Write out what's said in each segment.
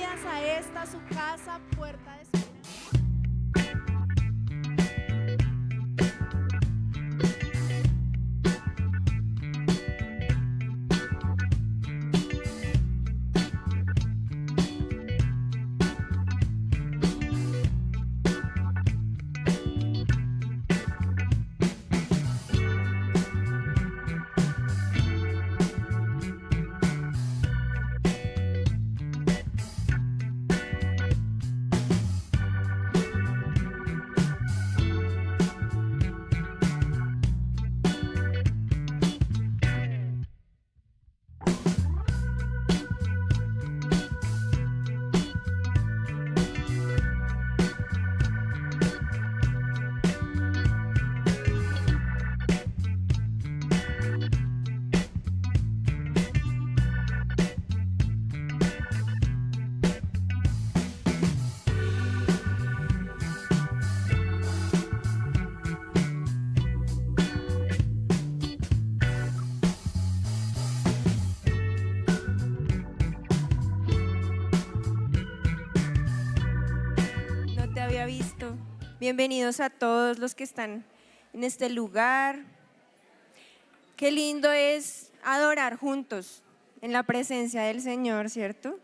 bienvenidas a esta su casa, Puerta de Esperanza. No te había visto. Bienvenidos a todos los que están en este lugar. Qué lindo es adorar juntos en la presencia del Señor, ¿cierto?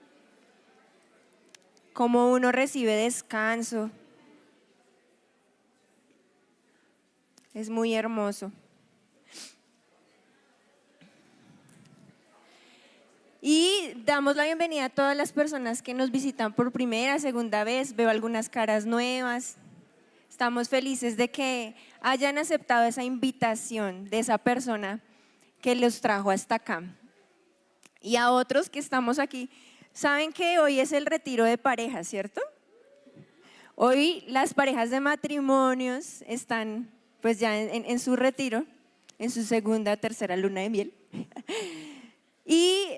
Como uno recibe descanso. Es muy hermoso. Y damos la bienvenida a todas las personas que nos visitan por primera, segunda vez. Veo algunas caras nuevas. Estamos felices de que hayan aceptado esa invitación de esa persona que los trajo hasta acá. Y a otros que estamos aquí, saben que hoy es el retiro de parejas, ¿cierto? Hoy las parejas de matrimonios están pues ya en su retiro, en su segunda, tercera luna de miel. Y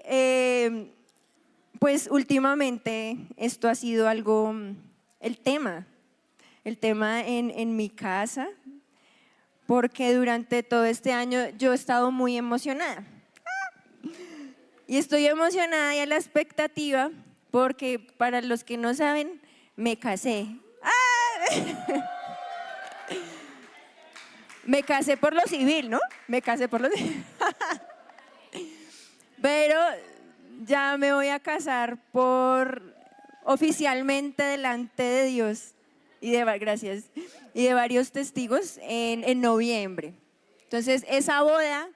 pues últimamente esto ha sido algo, el tema en mi casa, porque durante todo este año yo he estado muy emocionada. Y estoy emocionada y a la expectativa, porque para los que no saben, me casé. Me casé por lo civil, ¿no? Me casé por lo civil. Pero ya me voy a casar oficialmente delante de Dios gracias, y de varios testigos en noviembre. Entonces esa boda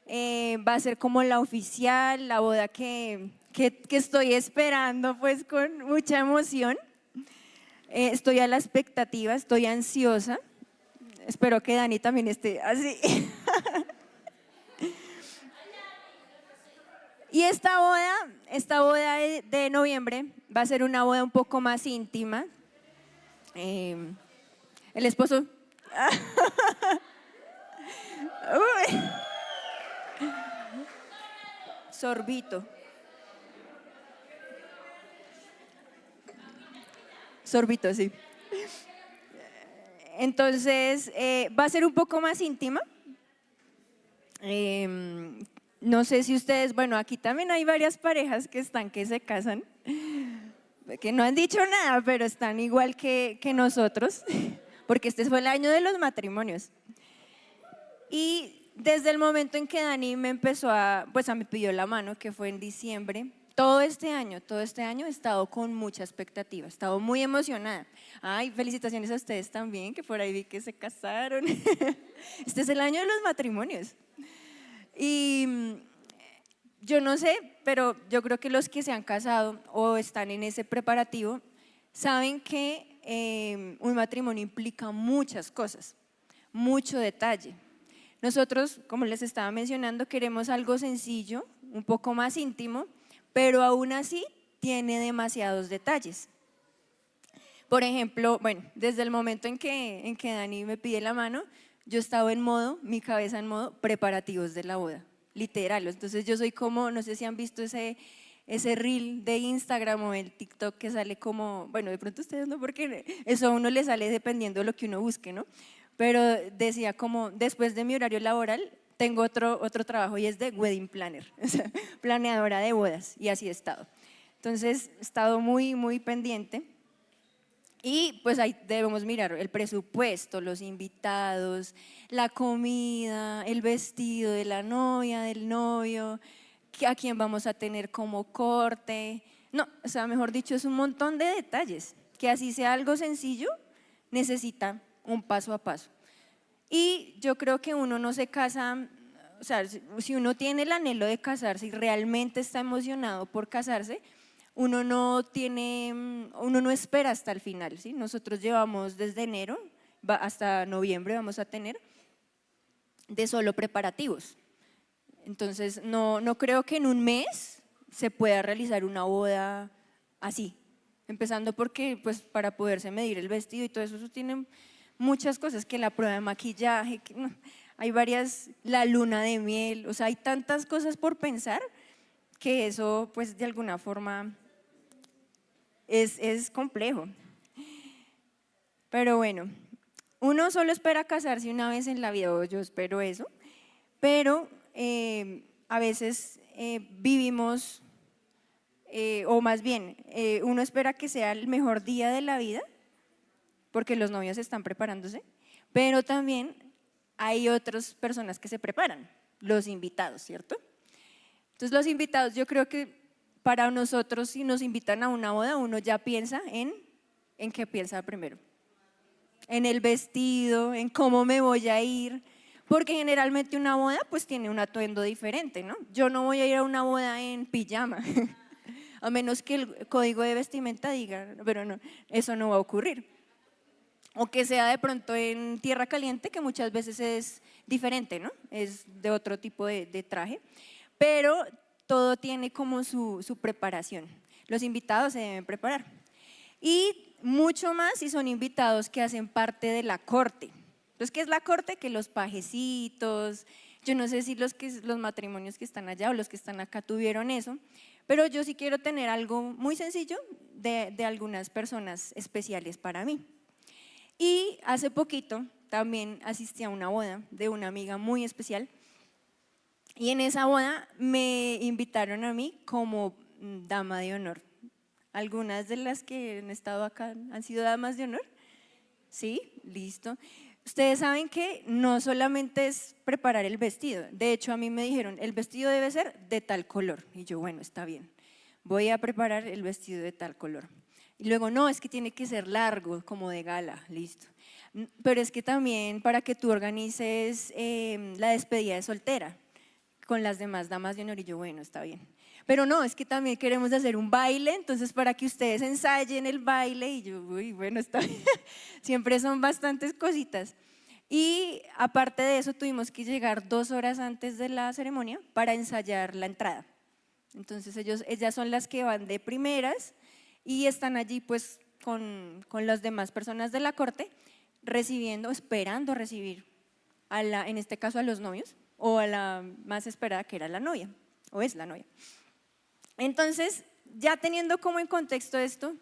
va a ser como la oficial, la boda que estoy esperando pues con mucha emoción. Estoy a la expectativa, estoy ansiosa. Espero que Dani también esté así. Y esta boda de noviembre va a ser una boda un poco más íntima. El esposo. Uy. Sorbito. Sorbito, sí. Entonces, va a ser un poco más íntima. No sé si ustedes, bueno, aquí también hay varias parejas que se casan, que no han dicho nada, pero están igual que nosotros, porque este fue el año de los matrimonios. Y desde el momento en que Dani me empezó me pidió la mano, que fue en diciembre, todo este año he estado con mucha expectativa, he estado muy emocionada. Ay, felicitaciones a ustedes también, que por ahí vi que se casaron. Este es el año de los matrimonios. Y yo no sé, pero yo creo que los que se han casado o están en ese preparativo saben que un matrimonio implica muchas cosas, mucho detalle. Nosotros, como les estaba mencionando, queremos algo sencillo, un poco más íntimo, pero aún así tiene demasiados detalles. Por ejemplo, bueno, desde el momento en que Dani me pide la mano, yo estaba mi cabeza en modo preparativos de la boda, literal. Entonces yo soy como, no sé si han visto ese reel de Instagram o el TikTok que sale como, bueno, de pronto ustedes no, porque eso a uno le sale dependiendo de lo que uno busque, ¿no? Pero decía como, después de mi horario laboral, tengo otro trabajo y es de wedding planner, o sea, planeadora de bodas, y así he estado. Entonces, he estado muy, muy pendiente. Y pues ahí debemos mirar el presupuesto, los invitados, la comida, el vestido de la novia, del novio, a quién vamos a tener como corte. No, o sea, mejor dicho, es un montón de detalles, que así sea algo sencillo, necesita un paso a paso. Y yo creo que uno no se casa, o sea, si uno tiene el anhelo de casarse y realmente está emocionado por casarse, uno no espera hasta el final, ¿sí? Nosotros llevamos desde enero hasta noviembre vamos a tener de solo preparativos. Entonces, no creo que en un mes se pueda realizar una boda así. Empezando porque, pues, para poderse medir el vestido y todo eso tiene muchas cosas, que la prueba de maquillaje, que, no, hay varias, la luna de miel, o sea, hay tantas cosas por pensar que eso, pues, de alguna forma es complejo. Pero bueno, uno solo espera casarse una vez en la vida, o yo espero eso, pero a veces vivimos, o más bien, uno espera que sea el mejor día de la vida, porque los novios están preparándose, pero también hay otras personas que se preparan, los invitados, ¿cierto? Entonces los invitados, yo creo que para nosotros, si nos invitan a una boda, uno ya piensa ¿en qué piensa primero? En el vestido, en cómo me voy a ir, porque generalmente una boda pues tiene un atuendo diferente, ¿no? Yo no voy a ir a una boda en pijama, a menos que el código de vestimenta diga, pero no, eso no va a ocurrir. O que sea de pronto en tierra caliente, que muchas veces es diferente, ¿no? Es de otro tipo de traje, pero todo tiene como su preparación. Los invitados se deben preparar. Y mucho más si son invitados que hacen parte de la corte. Entonces, ¿qué es la corte? Que los pajecitos, yo no sé si los matrimonios que están allá o los que están acá tuvieron eso, pero yo sí quiero tener algo muy sencillo de algunas personas especiales para mí. Y hace poquito también asistí a una boda de una amiga muy especial y en esa boda me invitaron a mí como dama de honor. Algunas de las que han estado acá han sido damas de honor. ¿Sí? Listo. Ustedes saben que no solamente es preparar el vestido. De hecho, a mí me dijeron, el vestido debe ser de tal color. Y yo, bueno, está bien. Voy a preparar el vestido de tal color. Y luego, no, es que tiene que ser largo, como de gala, listo. Pero es que también para que tú organices la despedida de soltera con las demás damas de honor, y yo, bueno, está bien. Pero no, es que también queremos hacer un baile, entonces para que ustedes ensayen el baile, y yo, uy, bueno, está bien. Siempre son bastantes cositas. Y aparte de eso, tuvimos que llegar 2 horas antes de la ceremonia para ensayar la entrada. Entonces ellas son las que van de primeras y están allí pues con las demás personas de la corte recibiendo, esperando recibir en este caso a los novios o a la más esperada que era la novia o es la novia. Entonces, ya teniendo como en contexto esto,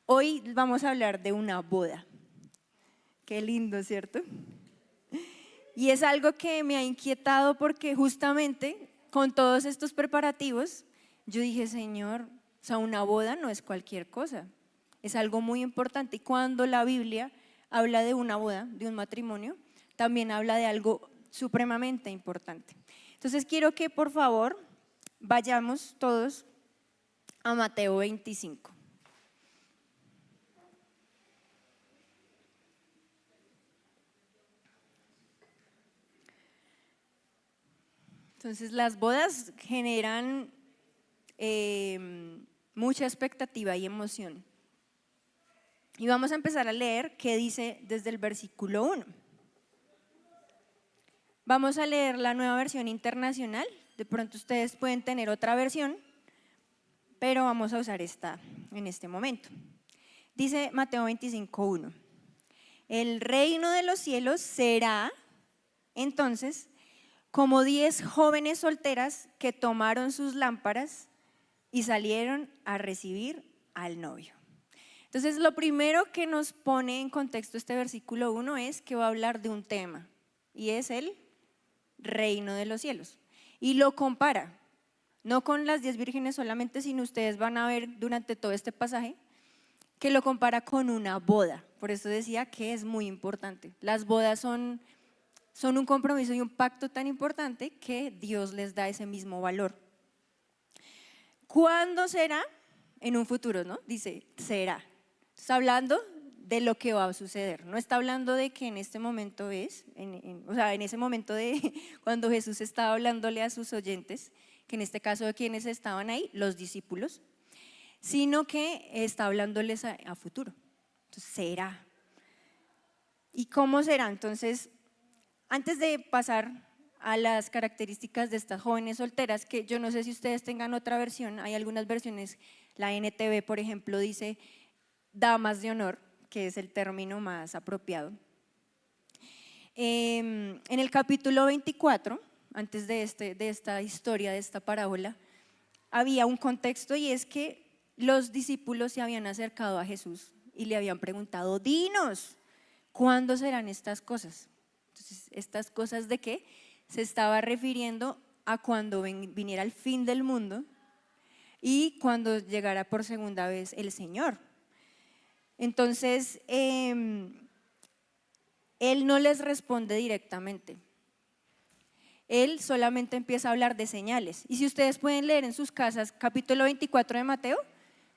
hoy vamos a hablar de una boda. Qué lindo, ¿cierto? Y es algo que me ha inquietado porque justamente con todos estos preparativos, yo dije, Señor, o sea, una boda no es cualquier cosa, es algo muy importante. Y cuando la Biblia habla de una boda, de un matrimonio, también habla de algo supremamente importante. Entonces quiero que por favor vayamos todos a Mateo 25. Entonces las bodas generan mucha expectativa y emoción. Y vamos a empezar a leer qué dice desde el versículo 1. Vamos a leer la Nueva Versión Internacional. De pronto ustedes pueden tener otra versión, pero vamos a usar esta en este momento. Dice Mateo 25:1. El reino de los cielos será entonces como 10 jóvenes solteras que tomaron sus lámparas y salieron a recibir al novio. Entonces, lo primero que nos pone en contexto este versículo 1 es que va a hablar de un tema, y es el reino de los cielos. Y lo compara. no con las 10 vírgenes solamente, sino ustedes van a ver durante todo este pasaje que lo compara con una boda. Por eso decía que es muy importante. Las bodas son un compromiso y un pacto tan importante que Dios les da ese mismo valor. ¿Cuándo será? En un futuro, ¿no? Dice, será. Está hablando de lo que va a suceder. No está hablando de que en este momento es, o sea, en ese momento de cuando Jesús estaba hablándole a sus oyentes, que en este caso de quienes estaban ahí, los discípulos, sino que está hablándoles a futuro. Entonces, será. ¿Y cómo será? Entonces, antes de pasar a las características de estas jóvenes solteras, que yo no sé si ustedes tengan otra versión, hay algunas versiones, la NTV, por ejemplo, dice damas de honor, que es el término más apropiado. En el capítulo 24, antes de esta historia, de esta parábola, había un contexto y es que los discípulos se habían acercado a Jesús y le habían preguntado, dinos, ¿cuándo serán estas cosas? Entonces, ¿estas cosas de qué? Se estaba refiriendo a cuando viniera el fin del mundo y cuando llegara por segunda vez el Señor. Entonces, Él no les responde directamente. Él solamente empieza a hablar de señales. Y si ustedes pueden leer en sus casas capítulo 24 de Mateo,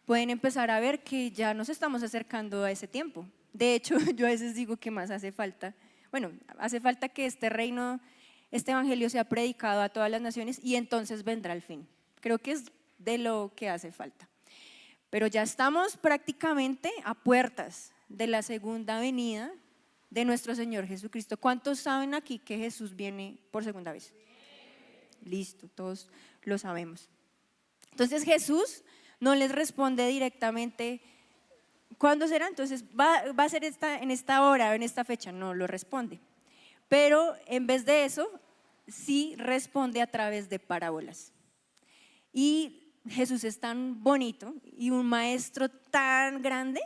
pueden empezar a ver que ya nos estamos acercando a ese tiempo. De hecho, yo a veces digo que más hace falta. Bueno, hace falta que este reino, este evangelio sea predicado a todas las naciones y entonces vendrá el fin. Creo que es de lo que hace falta. Pero ya estamos prácticamente a puertas de la segunda venida de nuestro Señor Jesucristo. ¿Cuántos saben aquí que Jesús viene por segunda vez? Listo, todos lo sabemos. Entonces Jesús no les responde directamente, ¿cuándo será? Entonces, ¿va a ser en esta hora o en esta fecha? No lo responde. Pero en vez de eso, sí responde a través de parábolas. Y Jesús es tan bonito y un maestro tan grande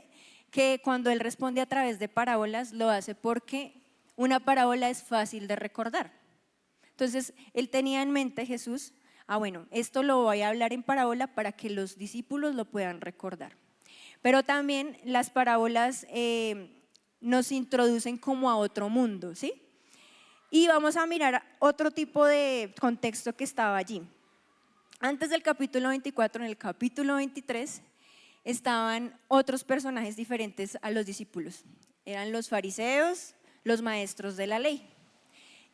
que cuando Él responde a través de parábolas, lo hace porque una parábola es fácil de recordar. Entonces, Él tenía en mente, Jesús, bueno, esto lo voy a hablar en parábola para que los discípulos lo puedan recordar. Pero también las parábolas nos introducen como a otro mundo, ¿sí? Y vamos a mirar otro tipo de contexto que estaba allí. Antes del capítulo 24, en el capítulo 23, estaban otros personajes diferentes a los discípulos. Eran los fariseos, los maestros de la ley.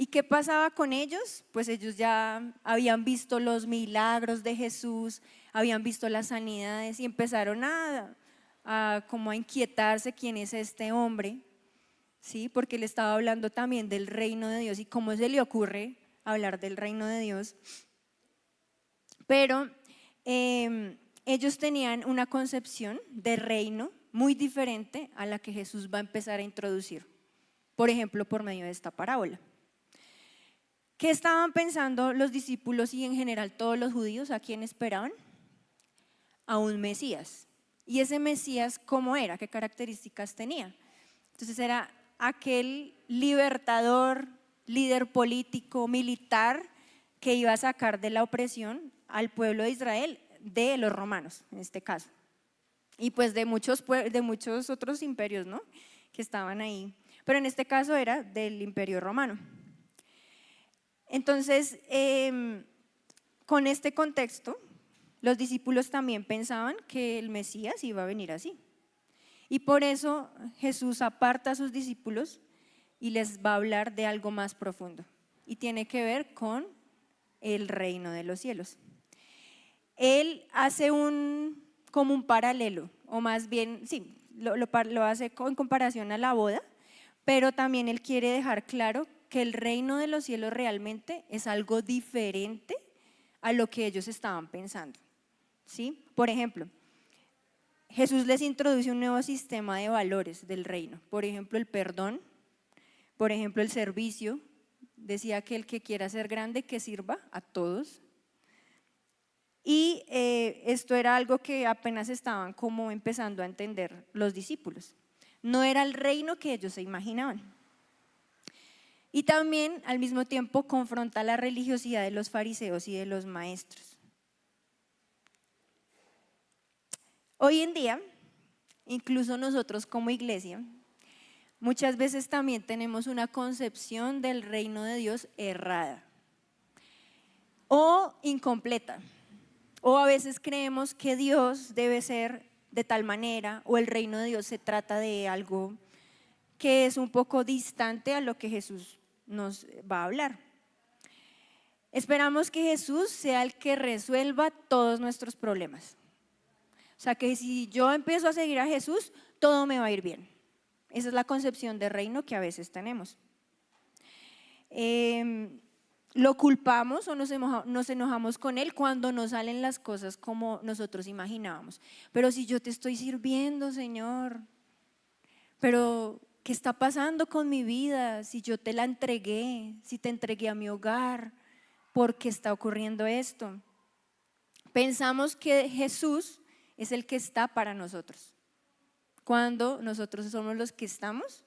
¿Y qué pasaba con ellos? Pues ellos ya habían visto los milagros de Jesús, habían visto las sanidades y empezaron como a inquietarse quién es este hombre, ¿sí? Porque él estaba hablando también del reino de Dios y cómo se le ocurre hablar del reino de Dios. Pero ellos tenían una concepción de reino muy diferente a la que Jesús va a empezar a introducir, por ejemplo, por medio de esta parábola. ¿Qué estaban pensando los discípulos y en general todos los judíos? ¿A quién esperaban? A un Mesías. ¿Y ese Mesías cómo era? ¿Qué características tenía? Entonces era aquel libertador, líder político, militar que iba a sacar de la opresión al pueblo de Israel, de los romanos en este caso. Y pues de muchos otros imperios, ¿no? Que estaban ahí. Pero en este caso era del imperio romano. Entonces, con este contexto, los discípulos también pensaban que el Mesías iba a venir así. Y por eso Jesús aparta a sus discípulos y les va a hablar de algo más profundo. Y tiene que ver con el reino de los cielos. Él hace como un paralelo, o más bien, sí, lo hace en comparación a la boda, pero también él quiere dejar claro que el reino de los cielos realmente es algo diferente a lo que ellos estaban pensando, ¿sí? Por ejemplo, Jesús les introduce un nuevo sistema de valores del reino, por ejemplo, el perdón, por ejemplo, el servicio. Decía que el que quiera ser grande, que sirva a todos. Y esto era algo que apenas estaban como empezando a entender los discípulos. No era el reino que ellos se imaginaban. Y también al mismo tiempo confronta la religiosidad de los fariseos y de los maestros. Hoy en día, incluso nosotros como iglesia, muchas veces también tenemos una concepción del reino de Dios errada o incompleta. O a veces creemos que Dios debe ser de tal manera o el reino de Dios se trata de algo que es un poco distante a lo que Jesús nos va a hablar. Esperamos que Jesús sea el que resuelva todos nuestros problemas. O sea, que si yo empiezo a seguir a Jesús, todo me va a ir bien. Esa es la concepción de reino que a veces tenemos. Lo culpamos o nos enojamos con Él cuando no salen las cosas como nosotros imaginábamos. Pero si yo te estoy sirviendo, Señor, pero ¿qué está pasando con mi vida? Si yo te la entregué, si te entregué a mi hogar, ¿por qué está ocurriendo esto? Pensamos que Jesús es el que está para nosotros, cuando nosotros somos los que estamos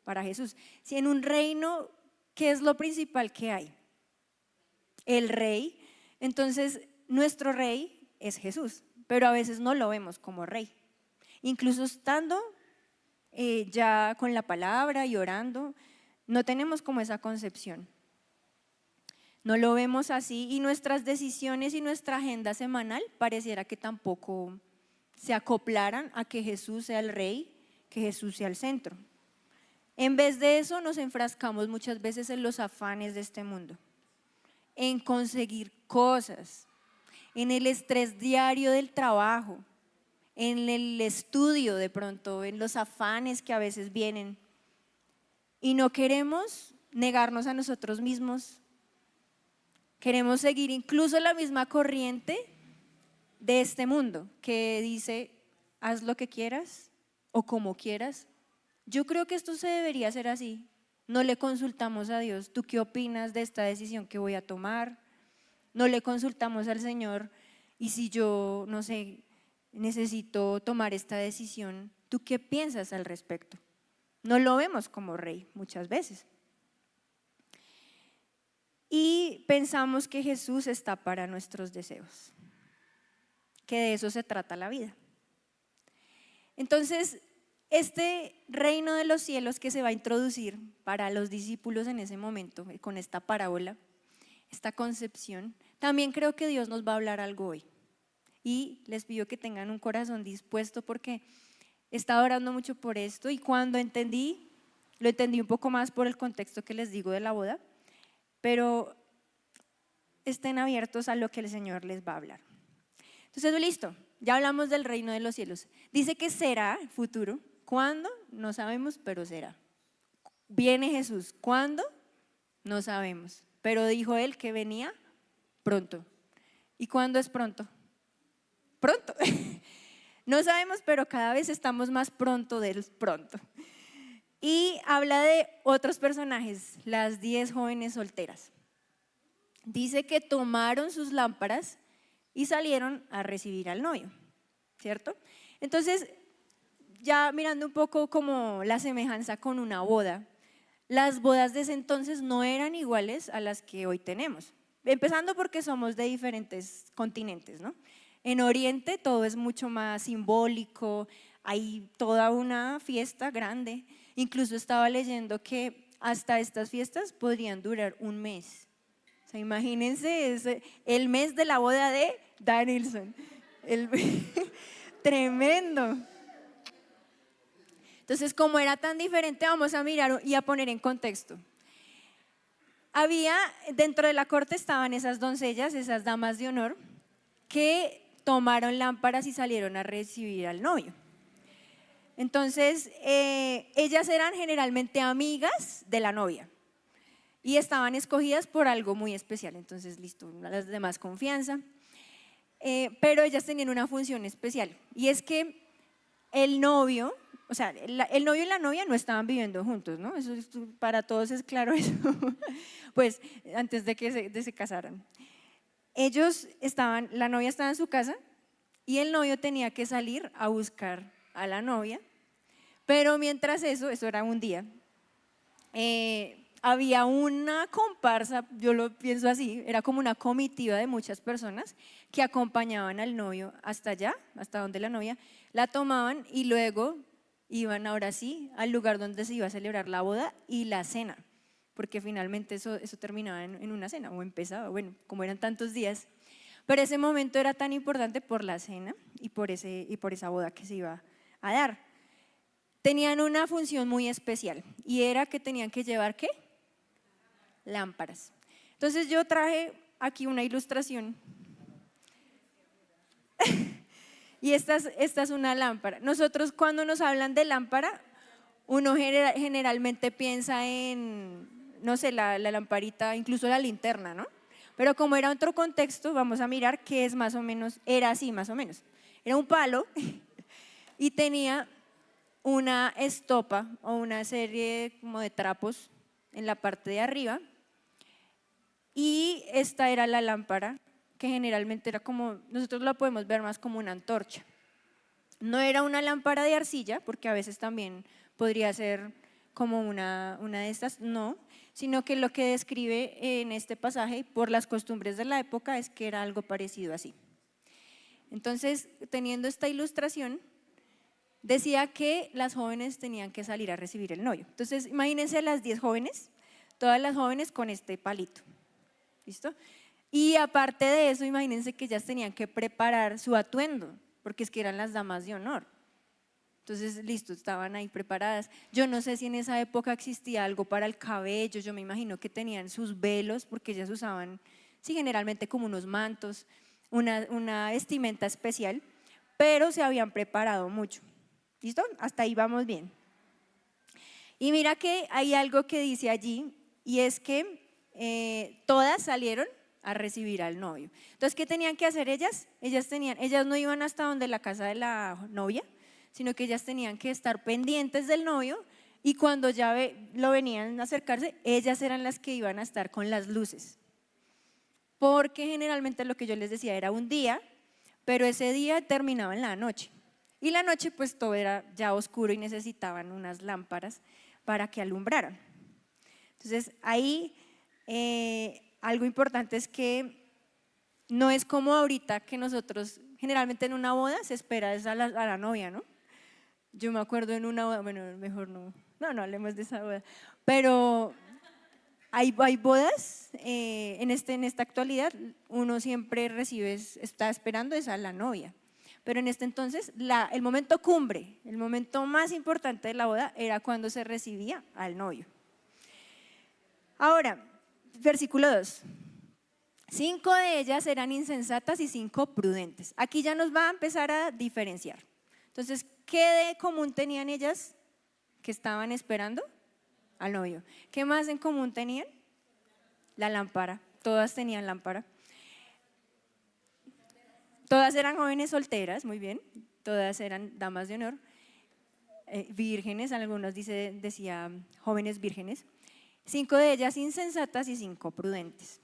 para Jesús. Si en un reino, ¿qué es lo principal que hay? El rey. Entonces nuestro rey es Jesús, pero a veces no lo vemos como rey. Incluso estando ya con la palabra y orando, no tenemos como esa concepción. No lo vemos así y nuestras decisiones y nuestra agenda semanal pareciera que tampoco se acoplaran a que Jesús sea el rey, que Jesús sea el centro. En vez de eso nos enfrascamos muchas veces en los afanes de este mundo, en conseguir cosas, en el estrés diario del trabajo, en el estudio de pronto, en los afanes que a veces vienen. Y no queremos negarnos a nosotros mismos. Queremos seguir incluso la misma corriente de este mundo que dice, haz lo que quieras o como quieras. Yo creo que esto se debería hacer así. No le consultamos a Dios, ¿tú qué opinas de esta decisión que voy a tomar? No le consultamos al Señor y si yo, no sé, necesito tomar esta decisión, ¿tú qué piensas al respecto? No lo vemos como rey muchas veces. Y pensamos que Jesús está para nuestros deseos, que de eso se trata la vida. Entonces, este reino de los cielos que se va a introducir para los discípulos en ese momento, con esta parábola, esta concepción, también creo que Dios nos va a hablar algo hoy. Y les pido que tengan un corazón dispuesto porque he estado orando mucho por esto y cuando lo entendí un poco más por el contexto que les digo de la boda, pero estén abiertos a lo que el Señor les va a hablar. Entonces, listo, ya hablamos del reino de los cielos. Dice que será futuro. ¿Cuándo? No sabemos, pero será. Viene Jesús. ¿Cuándo? No sabemos. Pero dijo Él que venía pronto. ¿Y cuándo es pronto? Pronto. No sabemos, pero cada vez estamos más pronto del pronto. Y habla de otros personajes, las 10 jóvenes solteras. Dice que tomaron sus lámparas y salieron a recibir al novio, ¿cierto? Entonces, ya mirando un poco como la semejanza con una boda, las bodas de ese entonces no eran iguales a las que hoy tenemos. Empezando porque somos de diferentes continentes, ¿no? En Oriente todo es mucho más simbólico, hay toda una fiesta grande. Incluso estaba leyendo que hasta estas fiestas podrían durar un mes. O sea, imagínense el mes de la boda de Danielson. Tremendo. Entonces, como era tan diferente, vamos a mirar y a poner en contexto. Dentro de la corte estaban esas doncellas, esas damas de honor, que tomaron lámparas y salieron a recibir al novio. Entonces, ellas eran generalmente amigas de la novia y estaban escogidas por algo muy especial. Entonces, listo, las demás confianza. Pero ellas tenían una función especial y es que el novio, o sea, el novio y la novia no estaban viviendo juntos, ¿no? Eso para todos es claro eso, pues antes de que se casaran. La novia estaba en su casa y el novio tenía que salir a buscar a la novia, pero mientras eso era un día, había una comparsa, yo lo pienso así, era como una comitiva de muchas personas que acompañaban al novio hasta allá, hasta donde la novia, la tomaban y luego iban ahora sí al lugar donde se iba a celebrar la boda y la cena, porque finalmente eso terminaba en una cena o empezaba, bueno, como eran tantos días. Pero ese momento era tan importante por la cena y por esa boda que se iba a dar. Tenían una función muy especial y era que tenían que llevar ¿qué? Lámparas. Entonces yo traje aquí una ilustración y esta es una lámpara. Nosotros cuando nos hablan de lámpara, uno generalmente piensa en, no sé, la lamparita, incluso la linterna, ¿no? Pero como era otro contexto, vamos a mirar qué es más o menos, era así más o menos. Era un palo y tenía una estopa o una serie como de trapos en la parte de arriba y esta era la lámpara que generalmente era como, nosotros la podemos ver más como una antorcha. No era una lámpara de arcilla, porque a veces también podría ser como una de estas, no, sino que lo que describe en este pasaje, por las costumbres de la época, es que era algo parecido así. Entonces, teniendo esta ilustración, decía que las jóvenes tenían que salir a recibir el novio. Entonces, imagínense a las 10 jóvenes, todas las jóvenes con este palito, ¿listo? Y aparte de eso, imagínense que ellas tenían que preparar su atuendo, porque es que eran las damas de honor. Entonces, listo, estaban ahí preparadas. Yo no sé si en esa época existía algo para el cabello, yo me imagino que tenían sus velos, porque ellas usaban, sí, generalmente como unos mantos, una vestimenta especial, pero se habían preparado mucho. ¿Listo? Hasta ahí vamos bien. Y mira que hay algo que dice allí, y es que todas salieron a recibir al novio. Entonces, ¿qué tenían que hacer ellas? Ellas no iban hasta donde la casa de la novia, sino que ellas tenían que estar pendientes del novio y cuando ya lo venían a acercarse, ellas eran las que iban a estar con las luces. Porque generalmente lo que yo les decía era un día, pero ese día terminaba en la noche. Y la noche pues todo era ya oscuro y necesitaban unas lámparas para que alumbraran. Entonces ahí algo importante es que no es como ahorita que nosotros generalmente en una boda se espera a la novia, ¿no? Yo me acuerdo en una boda, bueno, mejor no hablemos de esa boda, pero hay bodas, en esta actualidad uno siempre está esperando es a la novia, pero en este entonces el momento cumbre, el momento más importante de la boda era cuando se recibía al novio. Ahora, versículo 2. 5 de ellas eran insensatas y 5 prudentes. Aquí ya nos va a empezar a diferenciar. Entonces, ¿qué de común tenían ellas que estaban esperando al novio? ¿Qué más en común tenían? La lámpara. Todas tenían lámpara. Todas eran jóvenes solteras, muy bien. Todas eran damas de honor. Vírgenes, algunos decía jóvenes vírgenes. 5 de ellas insensatas y 5 prudentes.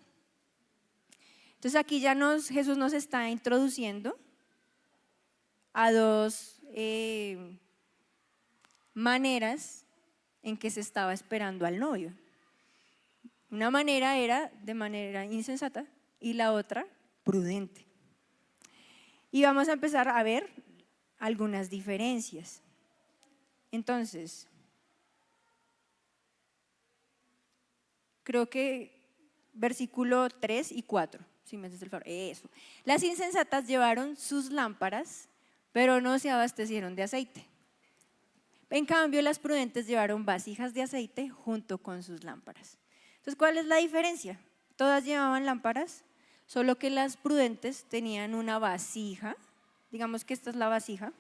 Entonces aquí ya Jesús nos está introduciendo a dos maneras en que se estaba esperando al novio. Una manera era de manera insensata y la otra prudente. Y vamos a empezar a ver algunas diferencias. Entonces, creo que versículo 3 y 4, si me haces el favor, eso. Las insensatas llevaron sus lámparas, pero no se abastecieron de aceite. En cambio, las prudentes llevaron vasijas de aceite junto con sus lámparas. Entonces, ¿cuál es la diferencia? Todas llevaban lámparas, solo que las prudentes tenían una vasija, digamos que esta es la vasija,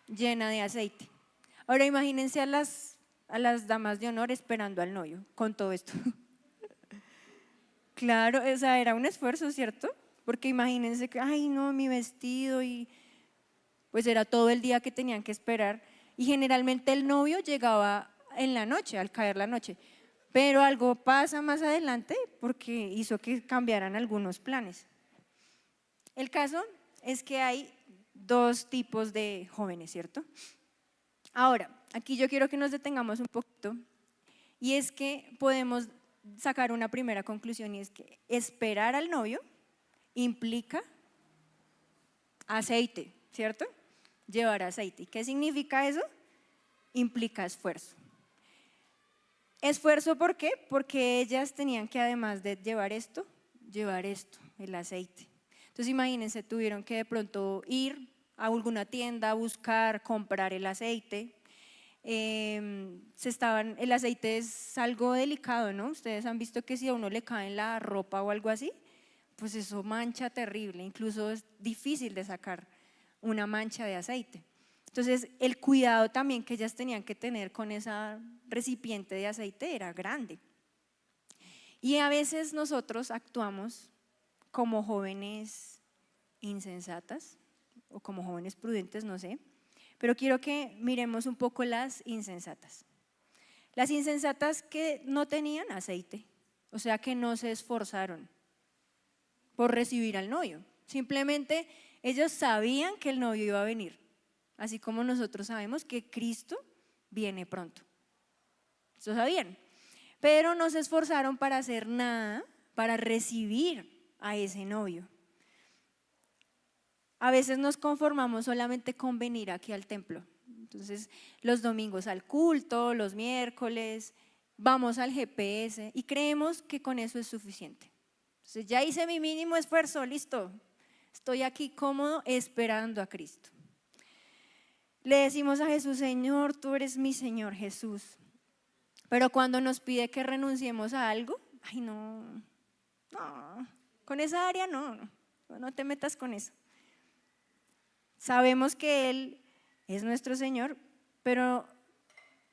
llena de aceite. Ahora imagínense a las damas de honor esperando al novio con todo esto. Claro, o sea, era un esfuerzo, ¿cierto? Porque imagínense que, ay no, mi vestido y pues era todo el día que tenían que esperar y generalmente el novio llegaba en la noche, al caer la noche, pero algo pasa más adelante porque hizo que cambiaran algunos planes. El caso es que hay 2 tipos de jóvenes, ¿cierto? Ahora, aquí yo quiero que nos detengamos un poquito Y es que podemos sacar una primera conclusión y es que esperar al novio implica aceite, ¿cierto? Llevar aceite. ¿Y qué significa eso? Implica esfuerzo. ¿Esfuerzo por qué? Porque ellas tenían que, además de llevar esto, el aceite. Entonces imagínense, tuvieron que de pronto ir a alguna tienda a buscar, comprar el aceite. El aceite es algo delicado, ¿no? Ustedes han visto que si a uno le cae en la ropa o algo así, pues eso mancha terrible, incluso es difícil de sacar una mancha de aceite. Entonces el cuidado también que ellas tenían que tener con esa recipiente de aceite era grande. Y a veces nosotros actuamos como jóvenes insensatas o como jóvenes prudentes, no sé, pero quiero que miremos un poco las insensatas. Las insensatas que no tenían aceite, o sea que no se esforzaron por recibir al novio. Simplemente ellos sabían que el novio iba a venir, así como nosotros sabemos que Cristo viene pronto. Eso sabían, pero no se esforzaron para hacer nada para recibir a ese novio. A veces nos conformamos solamente con venir aquí al templo. Entonces, los domingos al culto, los miércoles, vamos al GPS y creemos que con eso es suficiente. Entonces, ya hice mi mínimo esfuerzo, listo. Estoy aquí cómodo esperando a Cristo. Le decimos a Jesús, Señor, tú eres mi Señor Jesús. Pero cuando nos pide que renunciemos a algo, ay no, con esa área no te metas con eso. Sabemos que Él es nuestro Señor, pero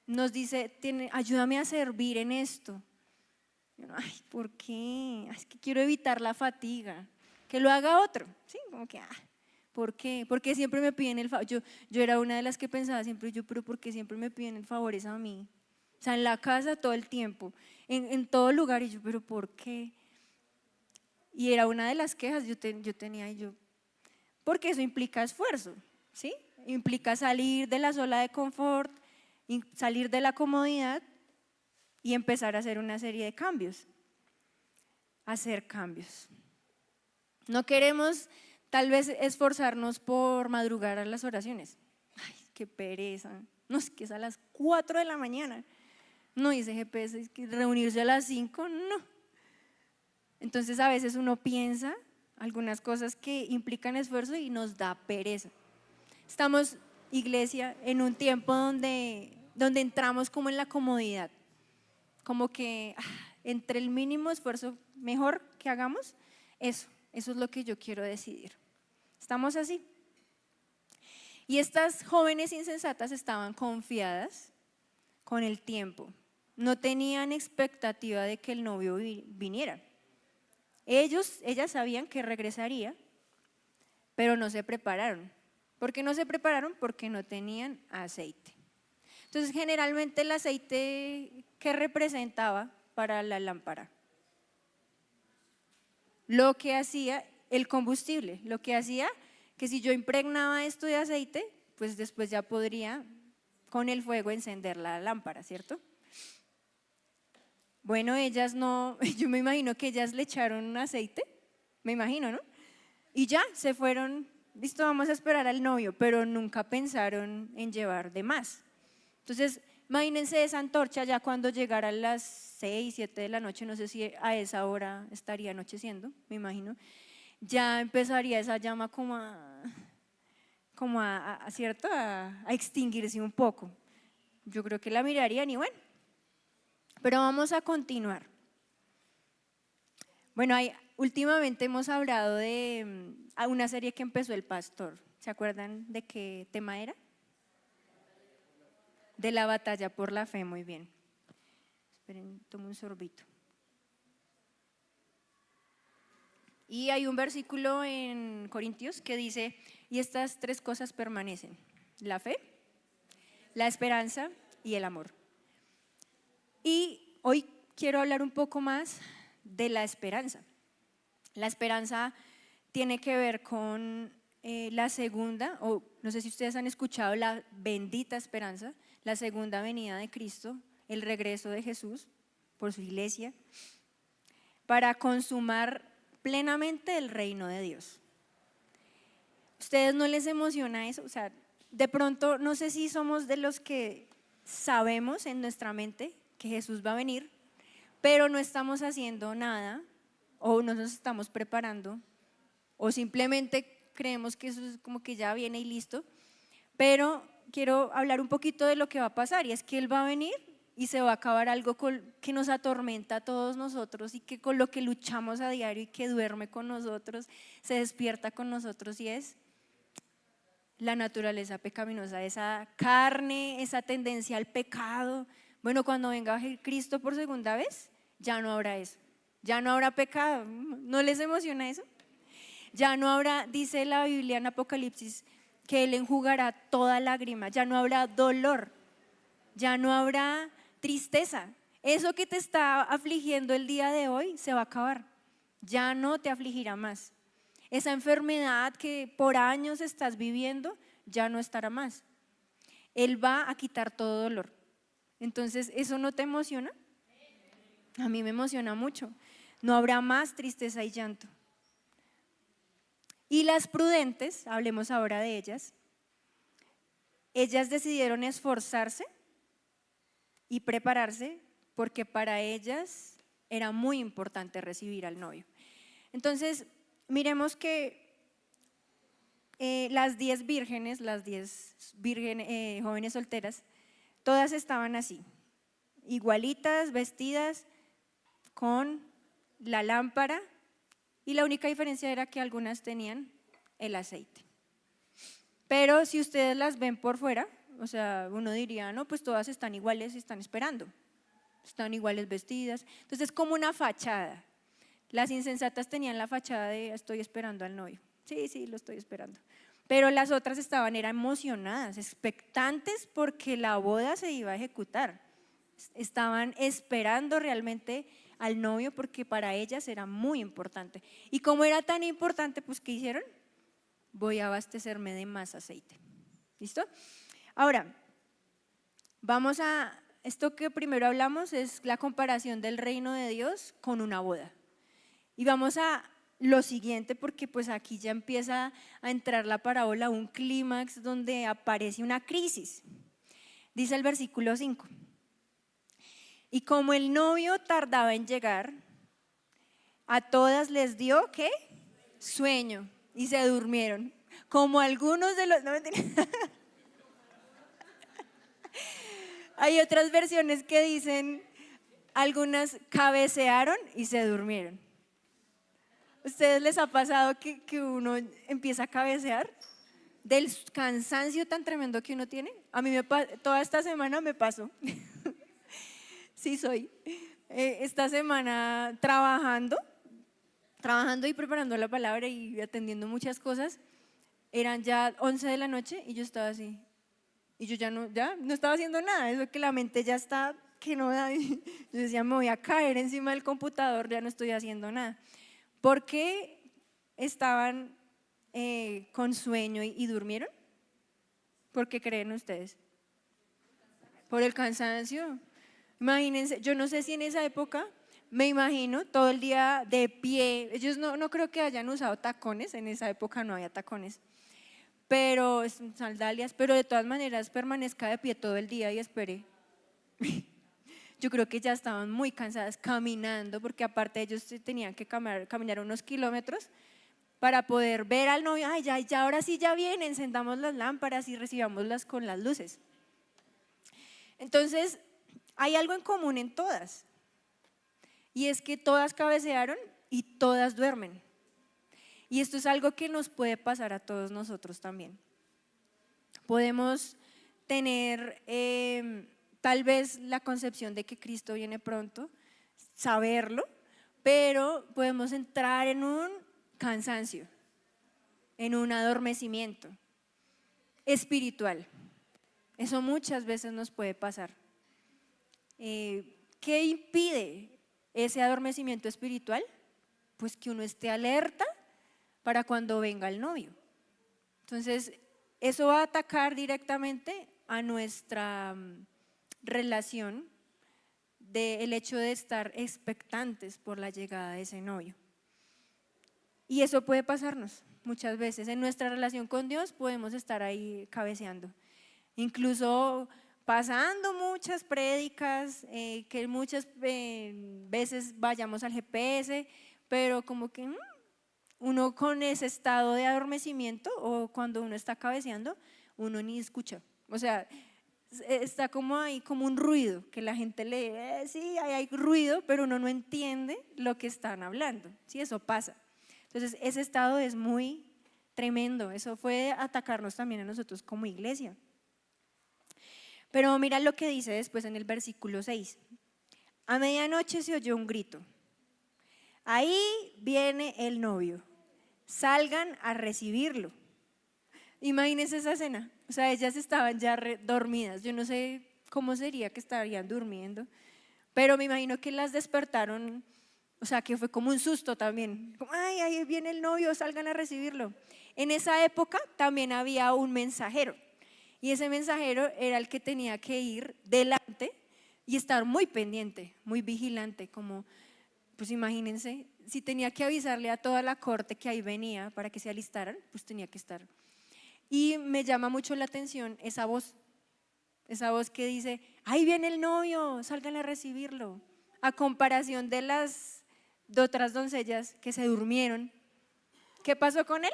nos dice, ayúdame a servir en esto. Ay, ¿por qué? Es que quiero evitar la fatiga, que lo haga otro, ¿sí? Como que, ¿por qué? Porque siempre me piden el favor. Yo era una de las que pensaba siempre, pero ¿por qué siempre me piden el favor es a mí? O sea, en la casa todo el tiempo, en todo lugar, y yo, ¿pero por qué? Y era una de las quejas yo tenía, porque eso implica esfuerzo, ¿sí? Implica salir de la zona de confort, salir de la comodidad y empezar a hacer una serie de cambios, hacer cambios. No queremos tal vez esforzarnos por madrugar a las oraciones. Ay, qué pereza, no, es que es a las 4 de la mañana. No, dice GPS, es que reunirse a las 5, no. Entonces a veces uno piensa algunas cosas que implican esfuerzo y nos da pereza. Estamos, iglesia, en un tiempo donde entramos como en la comodidad, como que entre el mínimo esfuerzo mejor que hagamos, eso es lo que yo quiero decidir. Estamos así. Y estas jóvenes insensatas estaban confiadas con el tiempo, no tenían expectativa de que el novio viniera. Ellas sabían que regresaría, pero no se prepararon. ¿Por qué no se prepararon? Porque no tenían aceite. Entonces, generalmente el aceite, ¿qué representaba para la lámpara? Lo que hacía el combustible, lo que hacía que si yo impregnaba esto de aceite, pues después ya podría con el fuego encender la lámpara, ¿cierto? Bueno, ellas no, yo me imagino que ellas le echaron aceite, me imagino, ¿no? Y ya se fueron, listo, vamos a esperar al novio, pero nunca pensaron en llevar de más. Entonces, imagínense esa antorcha ya cuando llegara a las 6, 7 de la noche, no sé si a esa hora estaría anocheciendo, me imagino, ya empezaría esa llama ¿cierto? A extinguirse un poco. Yo creo que la mirarían y bueno. Pero vamos a continuar. Bueno, últimamente hemos hablado de una serie que empezó El Pastor. ¿Se acuerdan de qué tema era? De la batalla por la fe, muy bien. Esperen, tomo un sorbito. Y hay un versículo en Corintios que dice, y estas 3 cosas permanecen, la fe, la esperanza y el amor. Y hoy quiero hablar un poco más de la esperanza. La esperanza tiene que ver con la segunda, o no sé si ustedes han escuchado la bendita esperanza, la segunda venida de Cristo, el regreso de Jesús por su iglesia, para consumar plenamente el reino de Dios. ¿Ustedes no les emociona eso? O sea, de pronto no sé si somos de los que sabemos en nuestra mente que Jesús va a venir, pero no estamos haciendo nada o no nos estamos preparando o simplemente creemos que eso es como que ya viene y listo. Pero quiero hablar un poquito de lo que va a pasar, y es que Él va a venir y se va a acabar algo que nos atormenta a todos nosotros y que con lo que luchamos a diario y que duerme con nosotros, se despierta con nosotros, y es la naturaleza pecaminosa, esa carne, esa tendencia al pecado. Bueno, cuando venga Cristo por segunda vez, ya no habrá eso, ya no habrá pecado. ¿No les emociona eso? Ya no habrá, dice la Biblia en Apocalipsis, que Él enjugará toda lágrima, ya no habrá dolor, ya no habrá tristeza. Eso que te está afligiendo el día de hoy se va a acabar, ya no te afligirá más. Esa enfermedad que por años estás viviendo ya no estará más. Él va a quitar todo dolor. Entonces, ¿eso no te emociona? A mí me emociona mucho. No habrá más tristeza y llanto. Y las prudentes, hablemos ahora de ellas, ellas decidieron esforzarse y prepararse porque para ellas era muy importante recibir al novio. Entonces, miremos que las 10 vírgenes, jóvenes solteras, todas estaban así, igualitas, vestidas con la lámpara, y la única diferencia era que algunas tenían el aceite. Pero si ustedes las ven por fuera, o sea, uno diría, no, pues todas están iguales y están esperando, están iguales vestidas. Entonces es como una fachada. Las insensatas tenían la fachada de estoy esperando al novio. Sí, lo estoy esperando. Pero las otras eran emocionadas, expectantes porque la boda se iba a ejecutar. Estaban esperando realmente al novio porque para ellas era muy importante. Y como era tan importante, pues ¿qué hicieron? Voy a abastecerme de más aceite. ¿Listo? Ahora, vamos a, esto que primero hablamos es la comparación del reino de Dios con una boda. Y vamos a lo siguiente, porque pues aquí ya empieza a entrar la parábola, un clímax donde aparece una crisis. Dice el versículo 5. Y como el novio tardaba en llegar, a todas les dio, ¿qué? Sueño, y se durmieron. Como algunos de los... No, hay otras versiones que dicen, algunas cabecearon y se durmieron. ¿Ustedes les ha pasado que uno empieza a cabecear del cansancio tan tremendo que uno tiene? A mí toda esta semana me pasó. Sí soy. Esta semana trabajando y preparando la palabra y atendiendo muchas cosas, eran ya 11 de la noche y yo estaba así. Y yo ya no estaba haciendo nada, eso que la mente ya está, que no da. Yo decía, me voy a caer encima del computador, ya no estoy haciendo nada. ¿Por qué estaban con sueño y durmieron? ¿Por qué creen ustedes? Por el cansancio. Imagínense, yo no sé si en esa época, me imagino todo el día de pie. Ellos no creo que hayan usado tacones, en esa época no había tacones, pero sandalias, pero de todas maneras permanezca de pie todo el día y espere. Yo creo que ya estaban muy cansadas caminando, porque aparte ellos tenían que caminar unos kilómetros para poder ver al novio. Ay, ya, ahora sí ya vienen, encendamos las lámparas y recibámoslas con las luces. Entonces, hay algo en común en todas, y es que todas cabecearon y todas duermen. Y esto es algo que nos puede pasar a todos nosotros también. Podemos tener tal vez la concepción de que Cristo viene pronto, saberlo, pero podemos entrar en un cansancio, en un adormecimiento espiritual. Eso muchas veces nos puede pasar. ¿Qué impide ese adormecimiento espiritual? Pues que uno esté alerta para cuando venga el novio. Entonces, eso va a atacar directamente a nuestra relación del hecho de estar expectantes por la llegada de ese novio. Y eso puede pasarnos muchas veces. En nuestra relación con Dios podemos estar ahí cabeceando. Incluso pasando muchas prédicas, que muchas veces vayamos al GPS, pero como que uno con ese estado de adormecimiento o cuando uno está cabeceando, uno ni escucha. O sea, está como ahí como un ruido, que la gente sí, hay ruido, pero uno no entiende lo que están hablando. Sí, eso pasa. Entonces, ese estado es muy tremendo. Eso puede atacarnos también a nosotros como iglesia. Pero mira lo que dice después en el versículo 6. A medianoche se oyó un grito. Ahí viene el novio. Salgan a recibirlo. Imagínense esa escena. O sea, ellas estaban ya dormidas. Yo no sé cómo sería que estarían durmiendo, pero me imagino que las despertaron. O sea, que fue como un susto también. Como, ay, ahí viene el novio, salgan a recibirlo. En esa época también había un mensajero. Y ese mensajero era el que tenía que ir delante y estar muy pendiente, muy vigilante. Como, pues imagínense, si tenía que avisarle a toda la corte que ahí venía para que se alistaran, pues tenía que estar. Y me llama mucho la atención esa voz que dice, ahí viene el novio, salgan a recibirlo. A comparación de otras doncellas que se durmieron. ¿Qué pasó con él?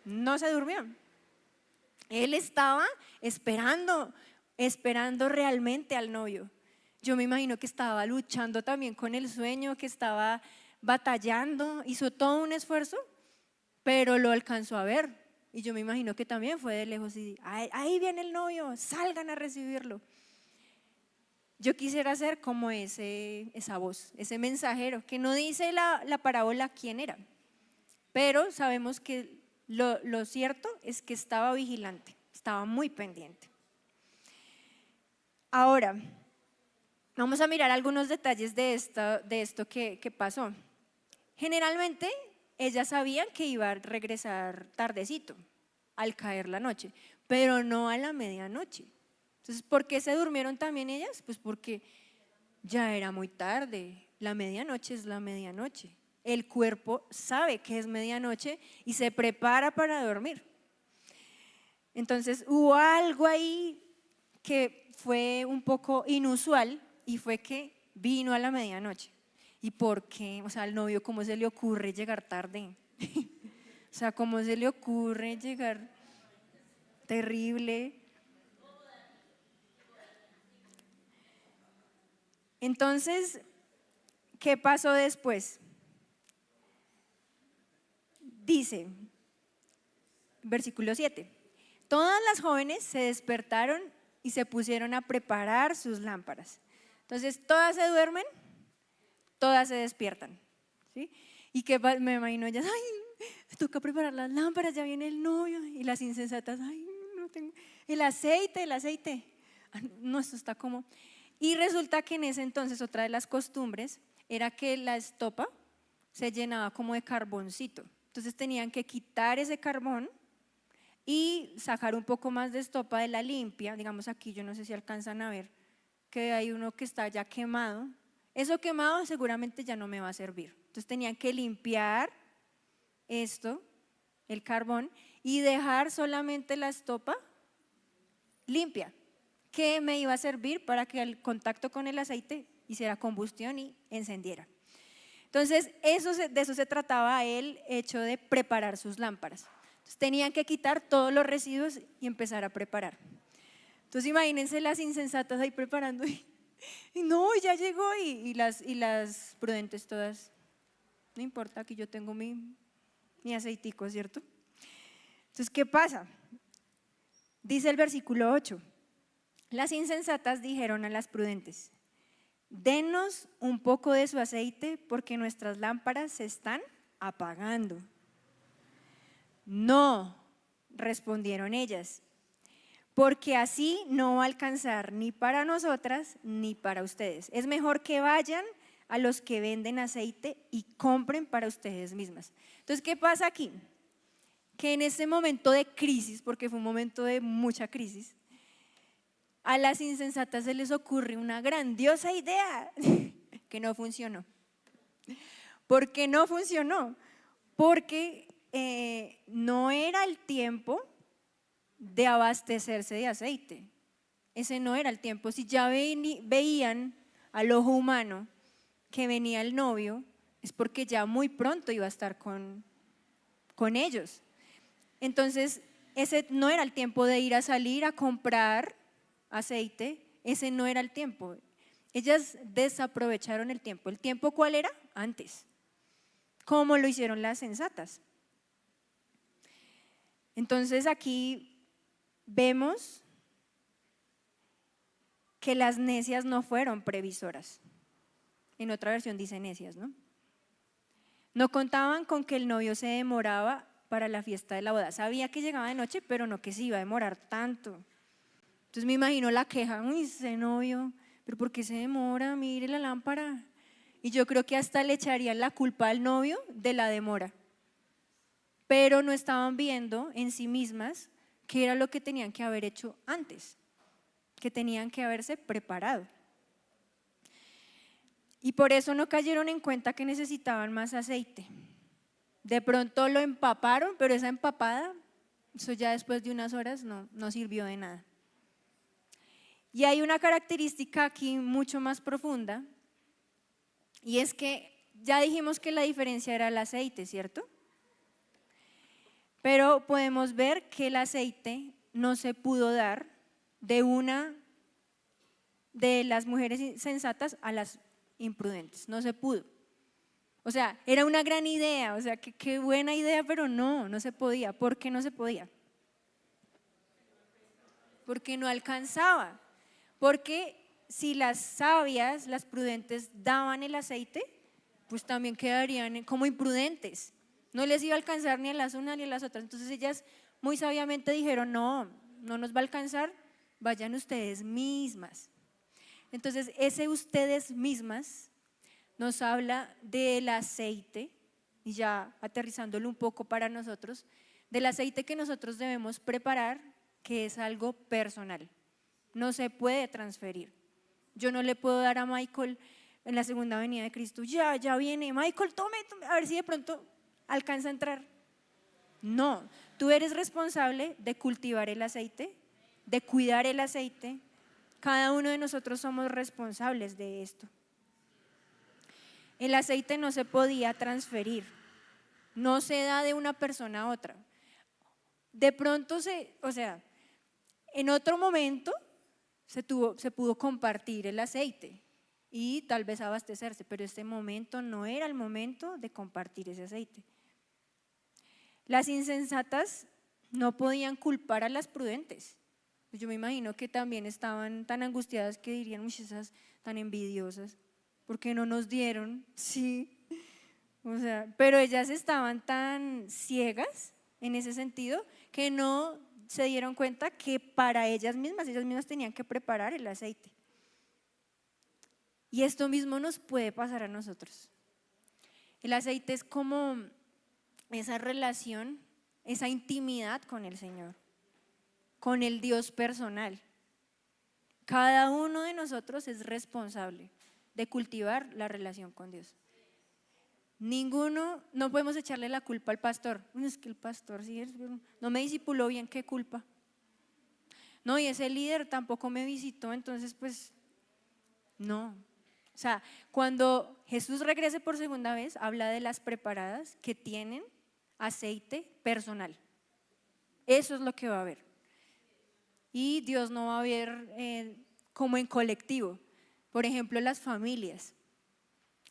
No se durmió. Él estaba esperando realmente al novio. Yo me imagino que estaba luchando también con el sueño, que estaba batallando, hizo todo un esfuerzo, pero lo alcanzó a ver. Y yo me imagino que también fue de lejos y ahí viene el novio, salgan a recibirlo. Yo quisiera ser como esa voz, ese mensajero, que no dice la parábola quién era, pero sabemos que lo cierto es que estaba vigilante, estaba muy pendiente. Ahora, vamos a mirar algunos detalles de esto que pasó. Generalmente, ellas sabían que iba a regresar tardecito, al caer la noche, pero no a la medianoche. Entonces, ¿por qué se durmieron también ellas? Pues porque ya era muy tarde, la medianoche es la medianoche. El cuerpo sabe que es medianoche y se prepara para dormir. Entonces hubo algo ahí que fue un poco inusual y fue que vino a la medianoche. ¿Y por qué? O sea, al novio, ¿cómo se le ocurre llegar tarde? O sea, ¿cómo se le ocurre llegar terrible? Entonces, ¿qué pasó después? Dice, versículo 7, todas las jóvenes se despertaron y se pusieron a preparar sus lámparas. Entonces, todas se duermen, todas se despiertan, ¿sí? Y que me imagino ellas, ay, me toca preparar las lámparas, ya viene el novio, y las insensatas, ay, no tengo, el aceite, no, esto está como. Y resulta que en ese entonces otra de las costumbres era que la estopa se llenaba como de carboncito. Entonces tenían que quitar ese carbón y sacar un poco más de estopa de la limpia. Digamos aquí, yo no sé si alcanzan a ver que hay uno que está ya quemado. Eso quemado seguramente ya no me va a servir. Entonces tenían que limpiar esto, el carbón, y dejar solamente la estopa limpia, que me iba a servir para que el contacto con el aceite hiciera combustión y encendiera. Entonces, de eso se trataba el hecho de preparar sus lámparas. Entonces, tenían que quitar todos los residuos y empezar a preparar. Entonces, imagínense las insensatas ahí preparando y no, ya llegó y las prudentes todas, no importa, aquí yo tengo mi aceitico, ¿cierto? Entonces, ¿qué pasa? Dice el versículo 8, las insensatas dijeron a las prudentes, denos un poco de su aceite porque nuestras lámparas se están apagando. No, respondieron ellas, porque así no va a alcanzar ni para nosotras ni para ustedes. Es mejor que vayan a los que venden aceite y compren para ustedes mismas. Entonces, ¿qué pasa aquí? Que en este momento de crisis, porque fue un momento de mucha crisis, A las insensatas se les ocurre una grandiosa idea que no funcionó. ¿Por qué no funcionó? Porque no era el tiempo de abastecerse de aceite. Ese no era el tiempo. Si ya veían al ojo humano que venía el novio, es porque ya muy pronto iba a estar con ellos. Entonces, ese no era el tiempo de ir a salir a comprar aceite, ese no era el tiempo. Ellas desaprovecharon el tiempo. ¿El tiempo cuál era? Antes. ¿Cómo lo hicieron las sensatas? Entonces aquí vemos que las necias no fueron previsoras. En otra versión dice necias, ¿no? No contaban con que el novio se demoraba para la fiesta de la boda. Sabía que llegaba de noche, pero no que se iba a demorar tanto. Entonces me imagino la queja, uy, ese novio, pero ¿por qué se demora? Mire la lámpara. Y yo creo que hasta le echarían la culpa al novio de la demora. Pero no estaban viendo en sí mismas qué era lo que tenían que haber hecho antes, que tenían que haberse preparado. Y por eso no cayeron en cuenta que necesitaban más aceite. De pronto lo empaparon, pero esa empapada, eso ya después de unas horas no sirvió de nada. Y hay una característica aquí mucho más profunda, y es que ya dijimos que la diferencia era el aceite, ¿cierto? Pero podemos ver que el aceite no se pudo dar de una de las mujeres sensatas a las imprudentes, no se pudo. O sea, era una gran idea, o sea, qué buena idea, pero no se podía. ¿Por qué no se podía? Porque no alcanzaba. Porque si las sabias, las prudentes daban el aceite, pues también quedarían como imprudentes. No les iba a alcanzar ni a las unas ni a las otras. Entonces ellas muy sabiamente dijeron, no nos va a alcanzar, vayan ustedes mismas. Entonces ese ustedes mismas nos habla del aceite, y ya aterrizándolo un poco para nosotros, del aceite que nosotros debemos preparar, que es algo personal. No se puede transferir. Yo no le puedo dar a Michael en la segunda venida de Cristo, ya viene, Michael, tome, a ver si de pronto alcanza a entrar. No, tú eres responsable de cultivar el aceite, de cuidar el aceite. Cada uno de nosotros somos responsables de esto. El aceite no se podía transferir, no se da de una persona a otra. De pronto en otro momento se pudo compartir el aceite y tal vez abastecerse, pero este momento no era el momento de compartir ese aceite. Las insensatas no podían culpar a las prudentes. Yo me imagino que también estaban tan angustiadas que dirían, uy, esas tan envidiosas, ¿por qué no nos dieron? Sí, pero ellas estaban tan ciegas en ese sentido que no se dieron cuenta que para ellas mismas tenían que preparar el aceite. Y esto mismo nos puede pasar a nosotros. El aceite es como esa relación, esa intimidad con el Señor, con el Dios personal. Cada uno de nosotros es responsable de cultivar la relación con Dios. Ninguno, no podemos echarle la culpa al pastor. Es que el pastor no me discipuló bien, ¿qué culpa? No, y ese líder tampoco me visitó, entonces pues no. O sea, cuando Jesús regrese por segunda vez, habla de las preparadas que tienen aceite personal. Eso es lo que va a haber. Y Dios no va a ver como en colectivo. Por ejemplo, las familias.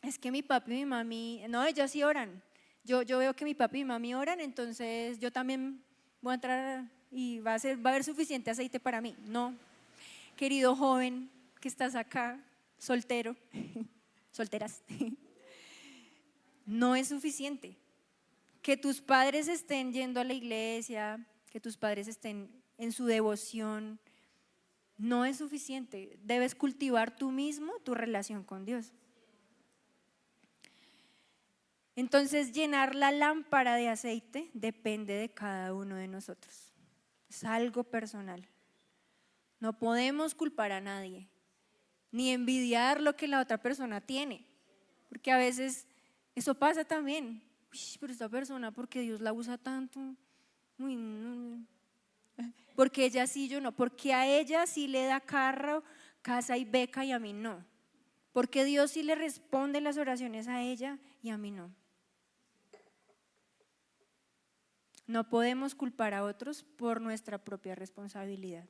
Es que mi papi y mi mami, no, ellas sí oran. Yo veo que mi papi y mi mami oran, entonces yo también voy a entrar y va a haber suficiente aceite para mí. No, querido joven que estás acá, soltero, solteras, no es suficiente. Que tus padres estén yendo a la iglesia, que tus padres estén en su devoción, no es suficiente. Debes cultivar tú mismo tu relación con Dios. Entonces, llenar la lámpara de aceite depende de cada uno de nosotros. Es algo personal. No podemos culpar a nadie, ni envidiar lo que la otra persona tiene, porque a veces eso pasa también. Uy, pero esta persona, ¿por qué Dios la usa tanto? Uy, no. Porque ella sí, yo no. Porque a ella sí le da carro, casa y beca y a mí no. Porque Dios sí le responde las oraciones a ella y a mí no. No podemos culpar a otros por nuestra propia responsabilidad.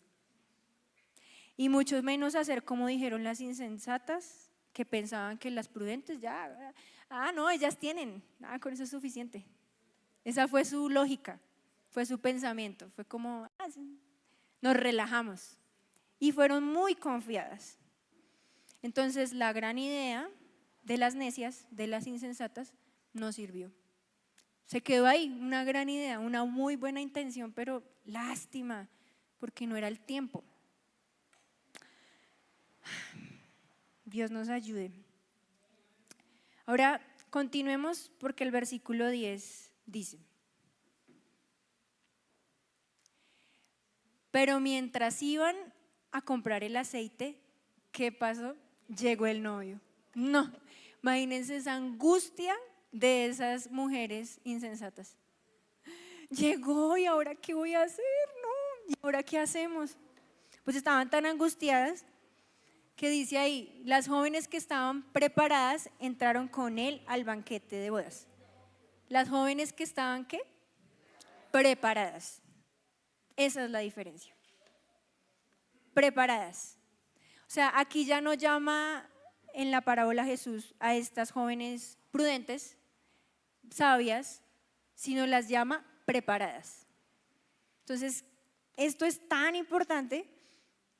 Y mucho menos hacer como dijeron las insensatas, que pensaban que las prudentes ya, no, ellas tienen, con eso es suficiente. Esa fue su lógica, fue su pensamiento, fue como, sí, nos relajamos. Y fueron muy confiadas. Entonces la gran idea de las necias, de las insensatas, no sirvió. Se quedó ahí, una gran idea, una muy buena intención, pero lástima, porque no era el tiempo. Dios nos ayude. Ahora continuemos porque el versículo 10 dice: pero mientras iban a comprar el aceite, ¿qué pasó? Llegó el novio. No, imagínense esa angustia de esas mujeres insensatas. Llegó y ahora ¿qué voy a hacer? No, ¿y ahora qué hacemos? Pues estaban tan angustiadas que dice ahí, las jóvenes que estaban preparadas entraron con él al banquete de bodas. Las jóvenes que estaban ¿qué? Preparadas. Esa es la diferencia. Preparadas. O sea, aquí ya no llama en la parábola Jesús a estas jóvenes prudentes, sabias, sino las llama preparadas. Entonces, esto es tan importante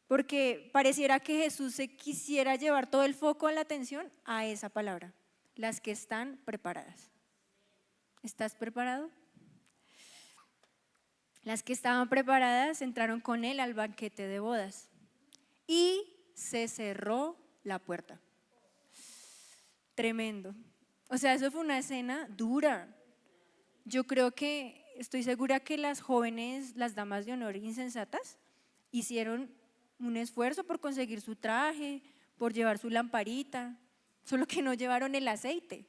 porque pareciera que Jesús se quisiera llevar todo el foco de la atención a esa palabra, las que están preparadas. ¿Estás preparado? Las que estaban preparadas entraron con él al banquete de bodas y se cerró la puerta. Tremendo. O sea, eso fue una escena dura. Yo creo que, estoy segura que las jóvenes, las damas de honor insensatas, hicieron un esfuerzo por conseguir su traje, por llevar su lamparita, solo que no llevaron el aceite.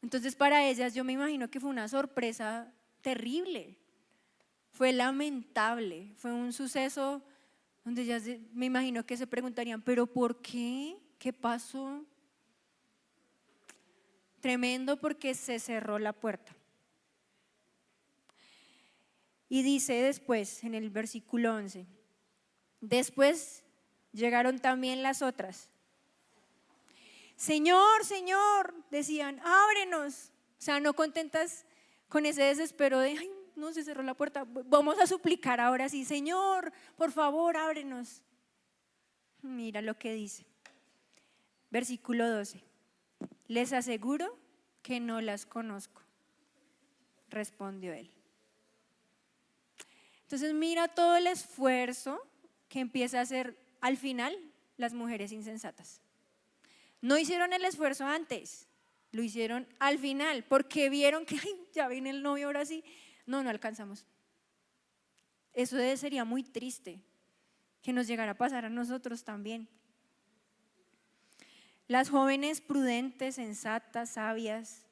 Entonces para ellas yo me imagino que fue una sorpresa terrible, fue lamentable, fue un suceso donde ellas me imagino que se preguntarían, ¿pero por qué? ¿Qué pasó? Tremendo porque se cerró la puerta. Y dice después en el versículo 11, después llegaron también las otras. Señor, Señor, decían, ábrenos. O sea, no contentas con ese desespero de, ay, no, se cerró la puerta. Vamos a suplicar ahora sí, Señor, por favor, ábrenos. Mira lo que dice. Versículo 12. Les aseguro que no las conozco, respondió él. Entonces mira todo el esfuerzo que empieza a hacer al final las mujeres insensatas. No hicieron el esfuerzo antes, lo hicieron al final, porque vieron que ay, ya viene el novio ahora sí. No alcanzamos. Eso sería muy triste que nos llegara a pasar a nosotros también. Las jóvenes prudentes, sensatas, sabias,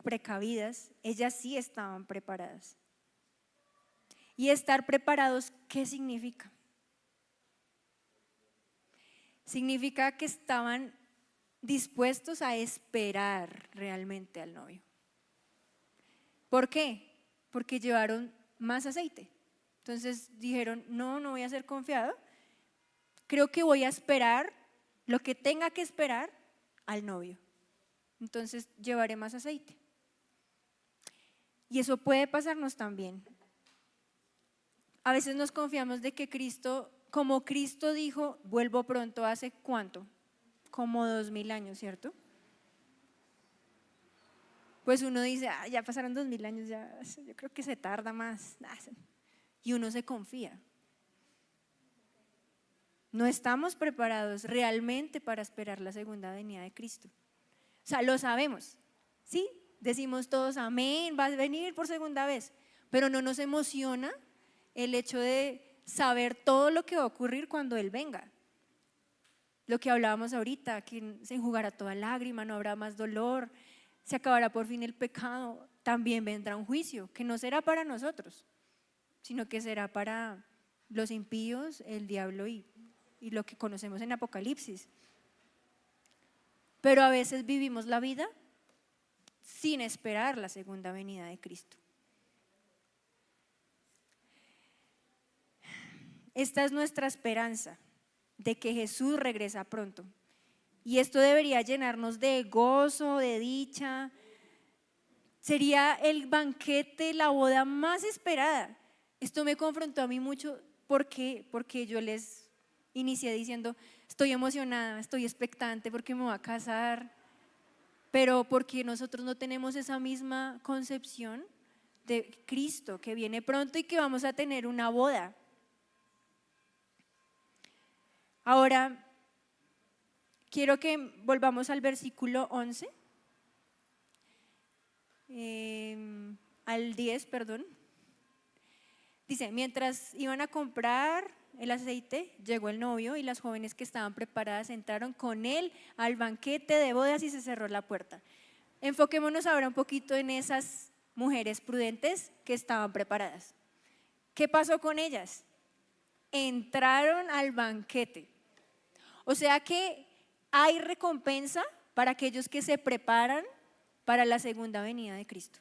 precavidas, ellas sí estaban preparadas. ¿Y estar preparados qué significa? Significa que estaban dispuestos a esperar realmente al novio. ¿Por qué? Porque llevaron más aceite. Entonces dijeron, no voy a ser confiado, creo que voy a esperar lo que tenga que esperar al novio. Entonces llevaré más aceite. Y eso puede pasarnos también. A veces nos confiamos de que Cristo, como Cristo dijo, vuelvo pronto, ¿hace cuánto? Como 2000 años, ¿cierto? Pues uno dice, ya pasaron 2000 años, ya, yo creo que se tarda más. Y uno se confía. No estamos preparados realmente para esperar la segunda venida de Cristo. O sea, lo sabemos, ¿sí? Decimos todos, amén, va a venir por segunda vez, pero no nos emociona el hecho de saber todo lo que va a ocurrir cuando Él venga. Lo que hablábamos ahorita, que se enjugará toda lágrima, no habrá más dolor, se acabará por fin el pecado, también vendrá un juicio, que no será para nosotros, sino que será para los impíos, el diablo y lo que conocemos en Apocalipsis. Pero a veces vivimos la vida sin esperar la segunda venida de Cristo. Esta es nuestra esperanza de que Jesús regresa pronto. Y esto debería llenarnos de gozo, de dicha. Sería el banquete, la boda más esperada. Esto me confrontó a mí mucho porque yo les inicié diciendo, estoy emocionada, estoy expectante porque me voy a casar, pero porque nosotros no tenemos esa misma concepción de Cristo que viene pronto y que vamos a tener una boda. Ahora, quiero que volvamos al versículo 11, al 10, perdón. Dice, mientras iban a comprar el aceite, llegó el novio y las jóvenes que estaban preparadas entraron con él al banquete de bodas y se cerró la puerta. Enfoquémonos ahora un poquito en esas mujeres prudentes que estaban preparadas. ¿Qué pasó con ellas? Entraron al banquete. O sea que hay recompensa para aquellos que se preparan para la segunda venida de Cristo.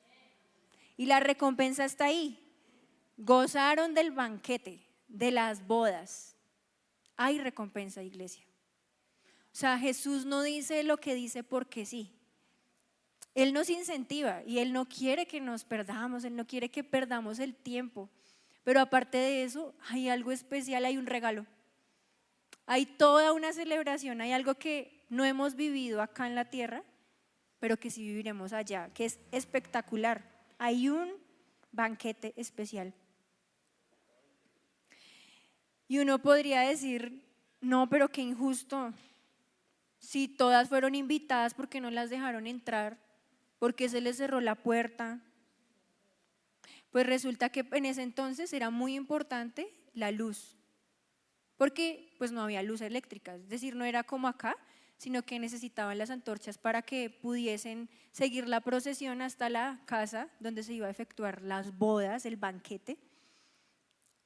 Y la recompensa está ahí. Gozaron del banquete, de las bodas. Hay recompensa, iglesia. O sea, Jesús no dice lo que dice porque sí. Él nos incentiva y Él no quiere que nos perdamos, Él no quiere que perdamos el tiempo. Pero aparte de eso, hay algo especial, hay un regalo. Hay toda una celebración, hay algo que no hemos vivido acá en la tierra, pero que sí viviremos allá, que es espectacular. Hay un banquete especial. Y uno podría decir, no, pero qué injusto. Si todas fueron invitadas, ¿por qué no las dejaron entrar? ¿Por qué se les cerró la puerta? Pues resulta que en ese entonces era muy importante la luz, porque pues no había luz eléctrica, es decir, no era como acá, sino que necesitaban las antorchas para que pudiesen seguir la procesión hasta la casa donde se iba a efectuar las bodas, el banquete.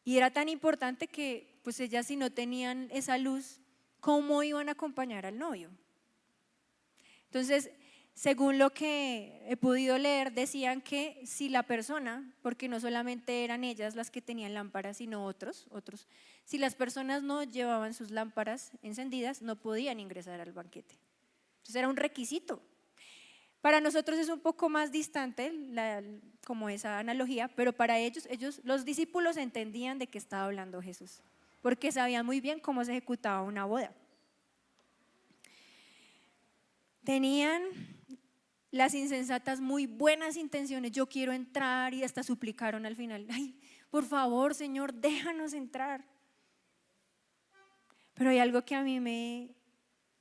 Y era tan importante que pues ellas, si no tenían esa luz, ¿cómo iban a acompañar al novio? Entonces, según lo que he podido leer, decían que si la persona, porque no solamente eran ellas las que tenían lámparas, sino otros, si las personas no llevaban sus lámparas encendidas, no podían ingresar al banquete. Entonces era un requisito. Para nosotros es un poco más distante como esa analogía, pero para ellos, los discípulos entendían de qué estaba hablando Jesús, porque sabían muy bien cómo se ejecutaba una boda. Tenían las insensatas muy buenas intenciones, yo quiero entrar, y hasta suplicaron al final, ay, por favor, Señor, déjanos entrar. Pero hay algo que a mí me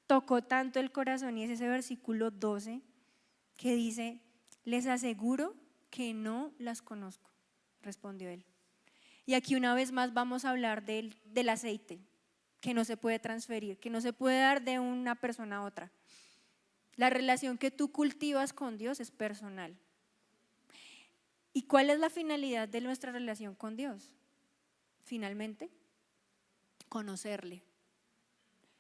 tocó tanto el corazón y es ese versículo 12 que dice, les aseguro que no las conozco, respondió él. Y aquí una vez más vamos a hablar del aceite, que no se puede transferir, que no se puede dar de una persona a otra. La relación que tú cultivas con Dios es personal. ¿Y cuál es la finalidad de nuestra relación con Dios? Finalmente, conocerle.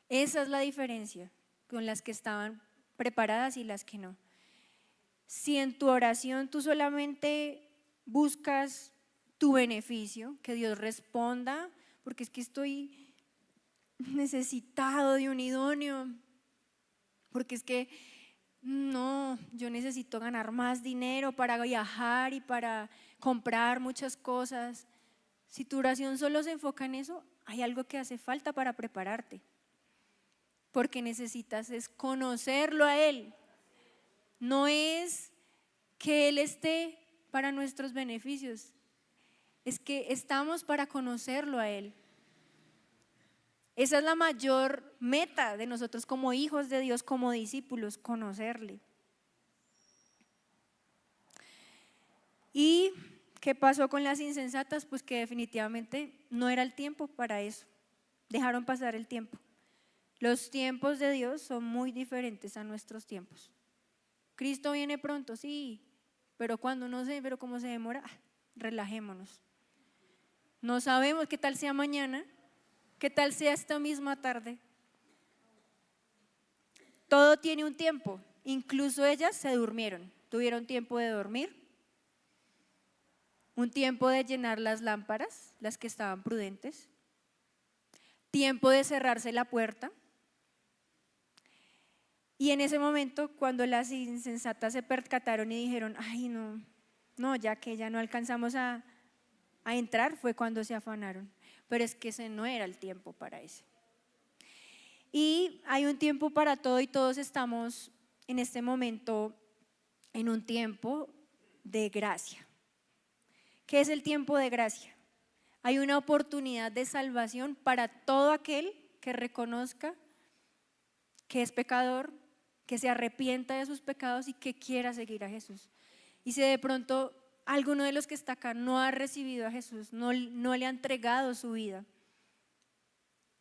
Esa es la diferencia con las que estaban preparadas y las que no. Si en tu oración tú solamente buscas tu beneficio, que Dios responda, porque es que estoy necesitado de un idóneo, porque es que no, yo necesito ganar más dinero para viajar y para comprar muchas cosas. Si tu oración solo se enfoca en eso, hay algo que hace falta para prepararte, porque necesitas es conocerlo a Él. No es que Él esté para nuestros beneficios, es que estamos para conocerlo a Él. Esa es la mayor meta de nosotros como hijos de Dios, como discípulos, conocerle. Y ¿Qué pasó con las insensatas? Pues que definitivamente no era el tiempo para eso. Dejaron pasar el tiempo. Los tiempos de Dios son muy diferentes a nuestros tiempos. Cristo viene pronto, sí, pero cuando no sé, pero cómo se demora, relajémonos. No sabemos qué tal sea mañana, qué tal sea esta misma tarde. Todo tiene un tiempo, incluso ellas se durmieron, tuvieron tiempo de dormir, un tiempo de llenar las lámparas, las que estaban prudentes, tiempo de cerrarse la puerta. Y en ese momento, cuando las insensatas se percataron y dijeron, ay no, ya que ya no alcanzamos a entrar, fue cuando se afanaron. Pero es que ese no era el tiempo para eso. Y hay un tiempo para todo y todos estamos en este momento en un tiempo de gracia. ¿Qué es el tiempo de gracia? Hay una oportunidad de salvación para todo aquel que reconozca que es pecador, que se arrepienta de sus pecados y que quiera seguir a Jesús. Y si de pronto alguno de los que está acá no ha recibido a Jesús, no le ha entregado su vida,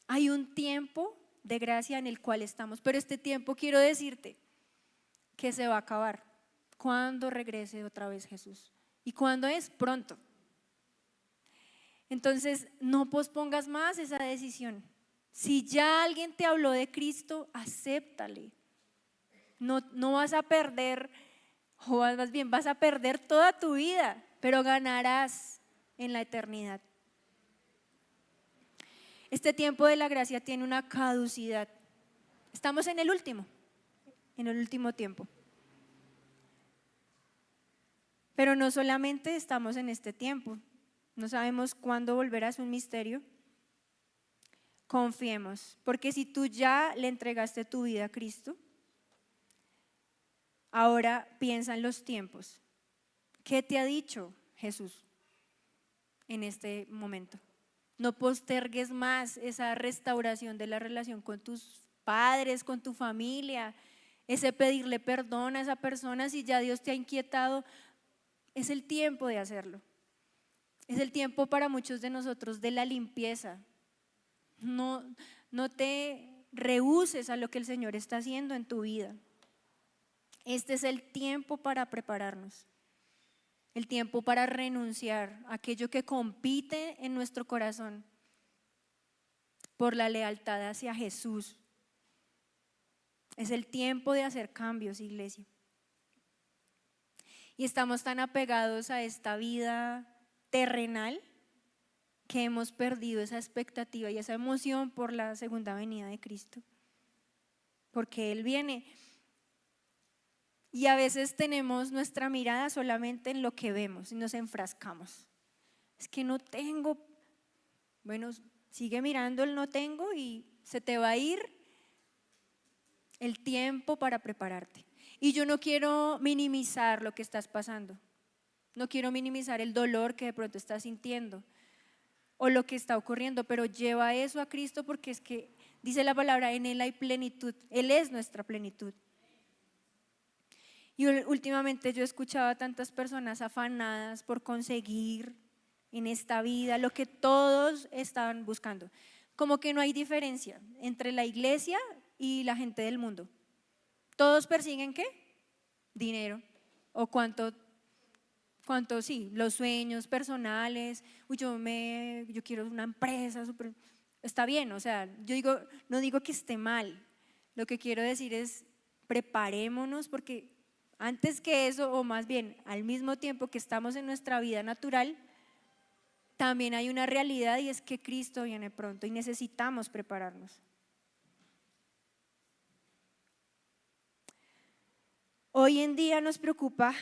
hay un tiempo de gracia en el cual estamos, pero este tiempo quiero decirte que se va a acabar cuando regrese otra vez Jesús. ¿Y cuándo es? Pronto. Entonces no pospongas más esa decisión. Si ya alguien te habló de Cristo, acéptale. No vas a perder, o más bien vas a perder toda tu vida, pero ganarás en la eternidad. Este tiempo de la gracia tiene una caducidad. Estamos en el último tiempo. Pero no solamente estamos en este tiempo, no sabemos cuándo volverá, es un misterio. Confiemos, porque si tú ya le entregaste tu vida a Cristo, ahora piensa en los tiempos. ¿Qué te ha dicho Jesús en este momento? No postergues más esa restauración de la relación con tus padres, con tu familia, ese pedirle perdón a esa persona si ya Dios te ha inquietado. Es el tiempo de hacerlo. Es el tiempo para muchos de nosotros de la limpieza. No te rehúses a lo que el Señor está haciendo en tu vida. Este es el tiempo para prepararnos. El tiempo para renunciar a aquello que compite en nuestro corazón por la lealtad hacia Jesús. Es el tiempo de hacer cambios, iglesia. Y estamos tan apegados a esta vida terrenal que hemos perdido esa expectativa y esa emoción por la segunda venida de Cristo. Porque Él viene. Y a veces tenemos nuestra mirada solamente en lo que vemos y nos enfrascamos. Es que no tengo, bueno, sigue mirando el no tengo y se te va a ir el tiempo para prepararte. Y yo no quiero minimizar lo que estás pasando, no quiero minimizar el dolor que de pronto estás sintiendo o lo que está ocurriendo, pero lleva eso a Cristo porque es que dice la palabra, en Él hay plenitud, Él es nuestra plenitud. Y últimamente yo he escuchado a tantas personas afanadas por conseguir en esta vida lo que todos estaban buscando. Como que no hay diferencia entre la iglesia y la gente del mundo. Todos persiguen ¿qué? Dinero o cuánto sí, los sueños personales. Uy, yo quiero una empresa super, está bien, o sea, no digo que esté mal. Lo que quiero decir es preparémonos porque antes que eso, o más bien al mismo tiempo que estamos en nuestra vida natural, también hay una realidad y es que Cristo viene pronto y necesitamos prepararnos. Hoy en día nos preocupa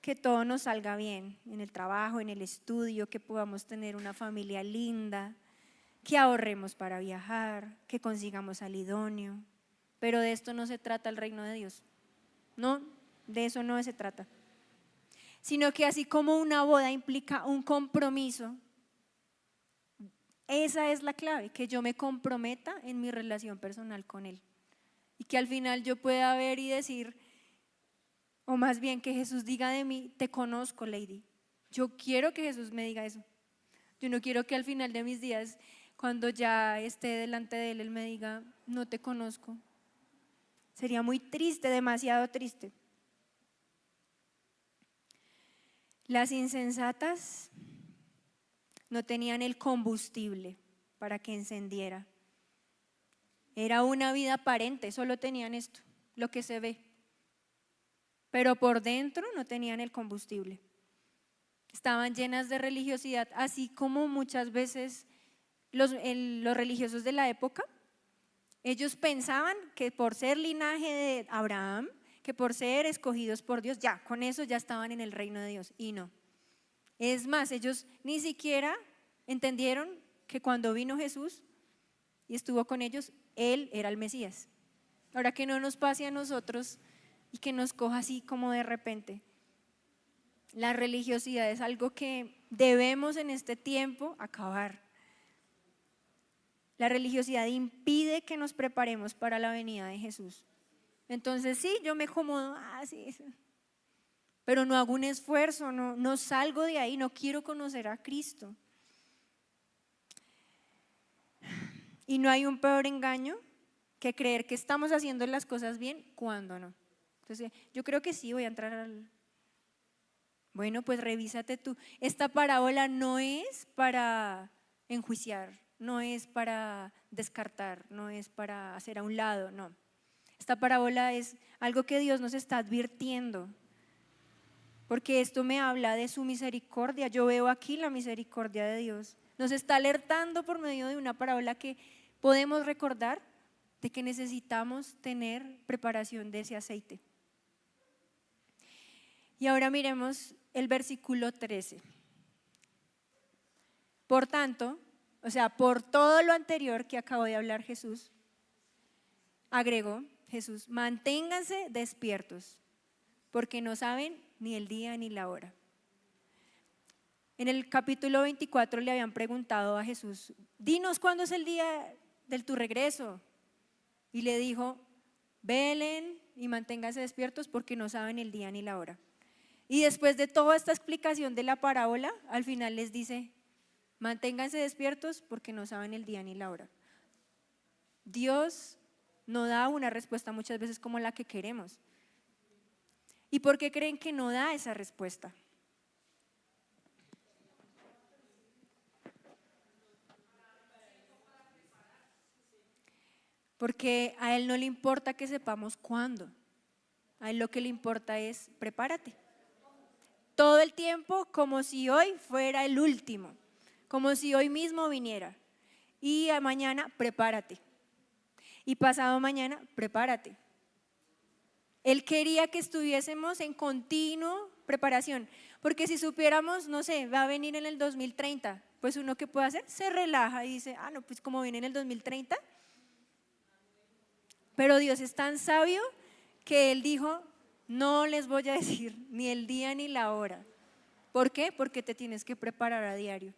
que todo nos salga bien en el trabajo, en el estudio, que podamos tener una familia linda, que ahorremos para viajar, que consigamos al idóneo, pero de esto no se trata el reino de Dios. No, de eso no se trata, sino que así como una boda implica un compromiso, esa es la clave, que yo me comprometa en mi relación personal con Él y que al final yo pueda ver y decir, o más bien que Jesús diga de mí, te conozco, Lady, Yo quiero que Jesús me diga eso. Yo no quiero que al final de mis días, cuando ya esté delante de Él me diga, no te conozco. Sería muy triste, demasiado triste. Las insensatas no tenían el combustible para que encendiera. Era una vida aparente, solo tenían esto, lo que se ve. Pero por dentro no tenían el combustible. Estaban llenas de religiosidad, así como muchas veces los religiosos de la época, ellos pensaban que por ser linaje de Abraham, que por ser escogidos por Dios, ya, con eso ya estaban en el reino de Dios, y no. Es más, ellos ni siquiera entendieron que cuando vino Jesús y estuvo con ellos, Él era el Mesías. Ahora que no nos pase a nosotros y que nos coja así como de repente. La religiosidad es algo que debemos en este tiempo acabar. La religiosidad impide que nos preparemos para la venida de Jesús. Entonces sí, yo me acomodo, sí, pero no hago un esfuerzo, no salgo de ahí, no quiero conocer a Cristo. Y no hay un peor engaño que creer que estamos haciendo las cosas bien cuando no. Entonces yo creo que sí, voy a entrar al... Bueno, pues revísate tú. Esta parábola no es para enjuiciar, no es para descartar, no es para hacer a un lado, no. Esta parábola es algo que Dios nos está advirtiendo, porque esto me habla de su misericordia. Yo veo aquí la misericordia de Dios. Nos está alertando por medio de una parábola que podemos recordar de que necesitamos tener preparación de ese aceite. Y ahora miremos el versículo 13. Por tanto, o sea, por todo lo anterior que acabó de hablar Jesús, agregó Jesús, manténganse despiertos, porque no saben ni el día ni la hora. En el capítulo 24 le habían preguntado a Jesús, dinos cuándo es el día de tu regreso. Y le dijo, velen y manténganse despiertos porque no saben el día ni la hora. Y después de toda esta explicación de la parábola, al final les dice, manténganse despiertos porque no saben el día ni la hora. Dios no da una respuesta muchas veces como la que queremos. ¿Y por qué creen que no da esa respuesta? Porque a Él no le importa que sepamos cuándo. A Él lo que le importa es prepárate. Todo el tiempo como si hoy fuera el último, como si hoy mismo viniera. Y mañana prepárate. Y pasado mañana prepárate. Él quería que estuviésemos en continuo preparación, porque si supiéramos, no sé, va a venir en el 2030, pues uno que puede hacer, se relaja y dice, no, pues como viene en el 2030. Pero Dios es tan sabio que Él dijo, no les voy a decir ni el día ni la hora. ¿Por qué? Porque te tienes que preparar a diario.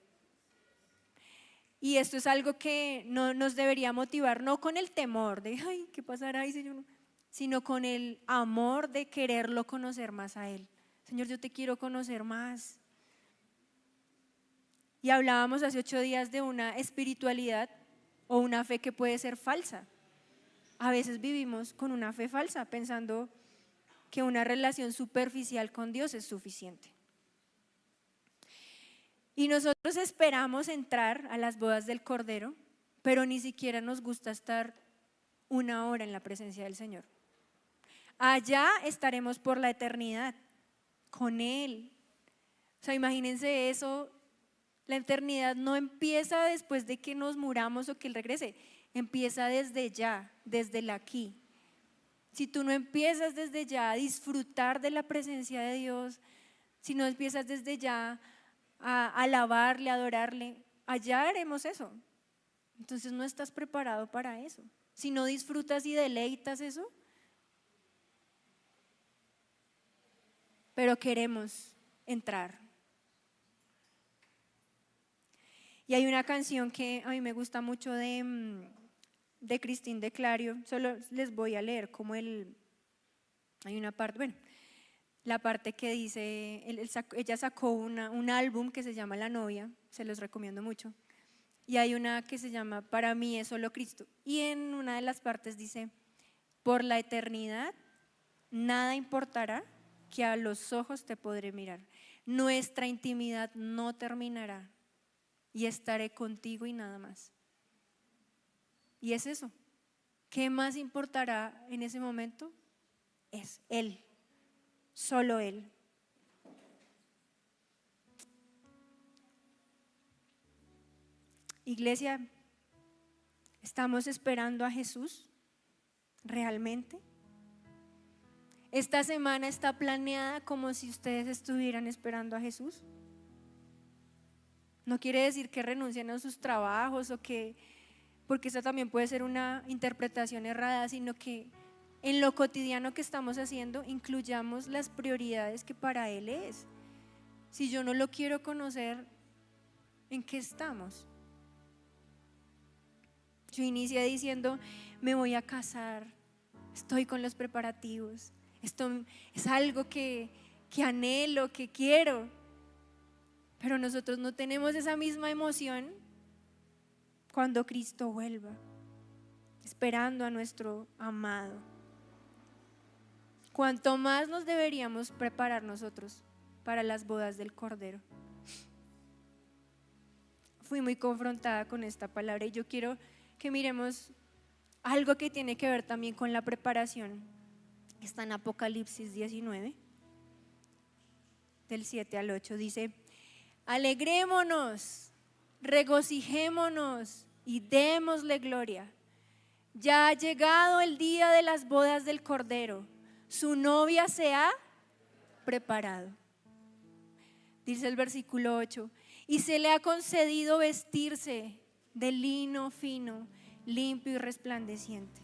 Y esto es algo que no nos debería motivar, no con el temor de, ay, ¿qué pasará? Ay, Señor, sino con el amor de quererlo conocer más a Él. Señor, yo te quiero conocer más. Y hablábamos hace 8 días de una espiritualidad o una fe que puede ser falsa. A veces vivimos con una fe falsa, pensando que una relación superficial con Dios es suficiente. Y nosotros esperamos entrar a las bodas del Cordero, pero ni siquiera nos gusta estar 1 hora en la presencia del Señor. Allá estaremos por la eternidad, con Él. O sea, imagínense eso, la eternidad no empieza después de que nos muramos o que Él regrese, empieza desde ya, desde el aquí. Si tú no empiezas desde ya a disfrutar de la presencia de Dios, si no empiezas desde ya a alabarle, a adorarle, allá haremos eso. Entonces no estás preparado para eso. Si no disfrutas y deleitas eso, pero queremos entrar. Y hay una canción que a mí me gusta mucho de Cristín de Clario, solo les voy a leer como hay una parte, bueno, la parte que dice, ella sacó un álbum que se llama La Novia, se los recomiendo mucho. Y hay una que se llama Para mí es solo Cristo. Y en una de las partes dice, por la eternidad nada importará, que a los ojos te podré mirar. Nuestra intimidad no terminará y estaré contigo y nada más. Y es eso. ¿Qué más importará en ese momento? Es Él, solo Él. Iglesia, ¿estamos esperando a Jesús realmente? Esta semana está planeada como si ustedes estuvieran esperando a Jesús. No quiere decir que renuncien a sus trabajos o que, porque esa también puede ser una interpretación errada, sino que en lo cotidiano que estamos haciendo incluyamos las prioridades que para Él es. Si yo no lo quiero conocer, ¿en qué estamos? Yo inicié diciendo, me voy a casar, estoy con los preparativos, esto es algo que anhelo, que quiero, pero nosotros no tenemos esa misma emoción cuando Cristo vuelva, esperando a nuestro amado. Cuanto más nos deberíamos preparar nosotros para las bodas del Cordero. Fui muy confrontada con esta palabra y yo quiero que miremos algo que tiene que ver también con la preparación. Está en Apocalipsis 19, del 7 al 8. Dice, alegrémonos, regocijémonos y démosle gloria. Ya ha llegado el día de las bodas del Cordero. Su novia se ha preparado. Dice el versículo 8, y se le ha concedido vestirse de lino fino, limpio y resplandeciente,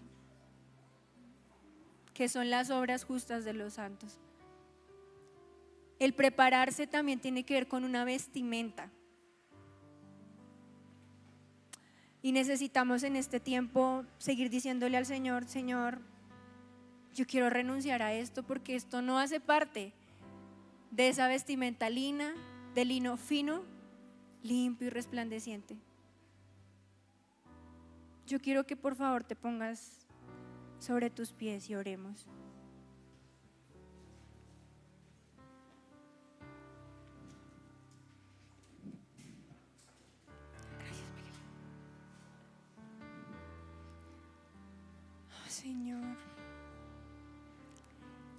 que son las obras justas de los santos. El prepararse también tiene que ver con una vestimenta. Y necesitamos en este tiempo seguir diciéndole al Señor, Señor, yo quiero renunciar a esto porque esto no hace parte de esa vestimenta de lino fino, limpio y resplandeciente. Yo quiero que por favor te pongas sobre tus pies y oremos. Gracias, Miguel. Oh, Señor.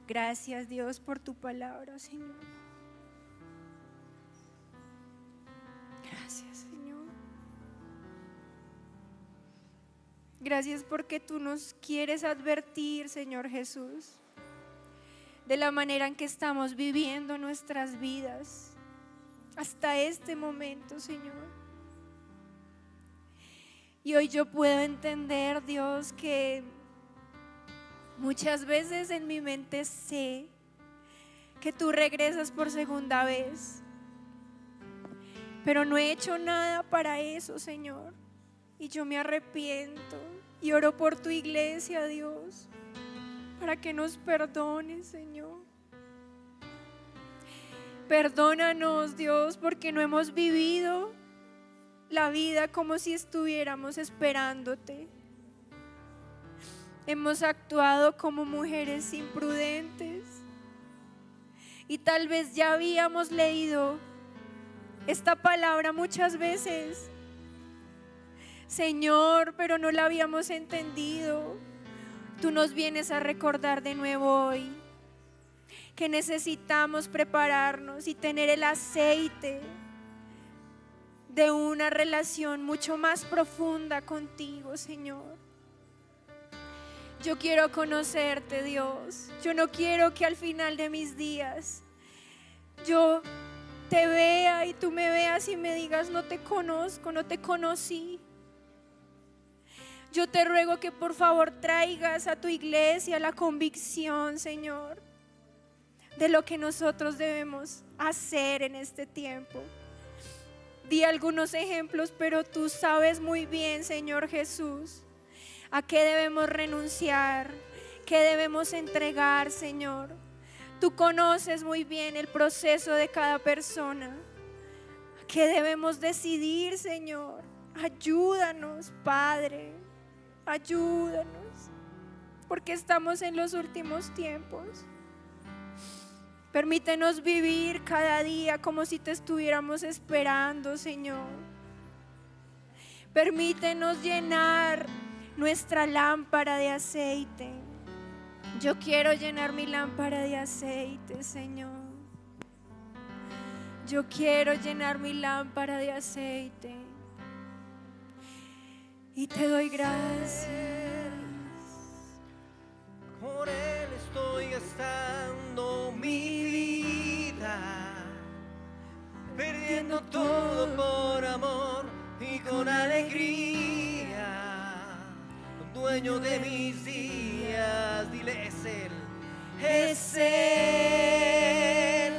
Gracias, Dios, por tu palabra, Señor. Gracias, Señor. Gracias porque tú nos quieres advertir, Señor Jesús, de la manera en que estamos viviendo nuestras vidas hasta este momento, Señor. Y hoy yo puedo entender, Dios, que muchas veces en mi mente sé que tú regresas por segunda vez, pero no he hecho nada para eso, Señor. Y yo me arrepiento y oro por tu iglesia, Dios, para que nos perdones, Señor. Perdónanos, Dios, porque no hemos vivido la vida como si estuviéramos esperándote. Hemos actuado como mujeres imprudentes y tal vez ya habíamos leído esta palabra muchas veces, Señor, pero no la habíamos entendido. Tú nos vienes a recordar de nuevo hoy que necesitamos prepararnos y tener el aceite de una relación mucho más profunda contigo, Señor. Yo quiero conocerte, Dios. Yo no quiero que al final de mis días yo te vea y tú me veas y me digas, no te conozco, no te conocí. Yo te ruego que por favor traigas a tu iglesia la convicción, Señor, de lo que nosotros debemos hacer en este tiempo. Di algunos ejemplos, pero tú sabes muy bien, Señor Jesús, a qué debemos renunciar, qué debemos entregar, Señor. Tú conoces muy bien el proceso de cada persona. ¿Qué debemos decidir, Señor? Ayúdanos, Padre. Ayúdanos. Porque estamos en los últimos tiempos. Permítenos vivir cada día como si te estuviéramos esperando, Señor. Permítenos llenar nuestra lámpara de aceite. Yo quiero llenar mi lámpara de aceite, Señor. Yo quiero llenar mi lámpara de aceite. Y te doy gracias. Por Él estoy gastando mi vida, perdiendo todo por amor y con alegría. Dueño de mis días, dile, es Él, es Él.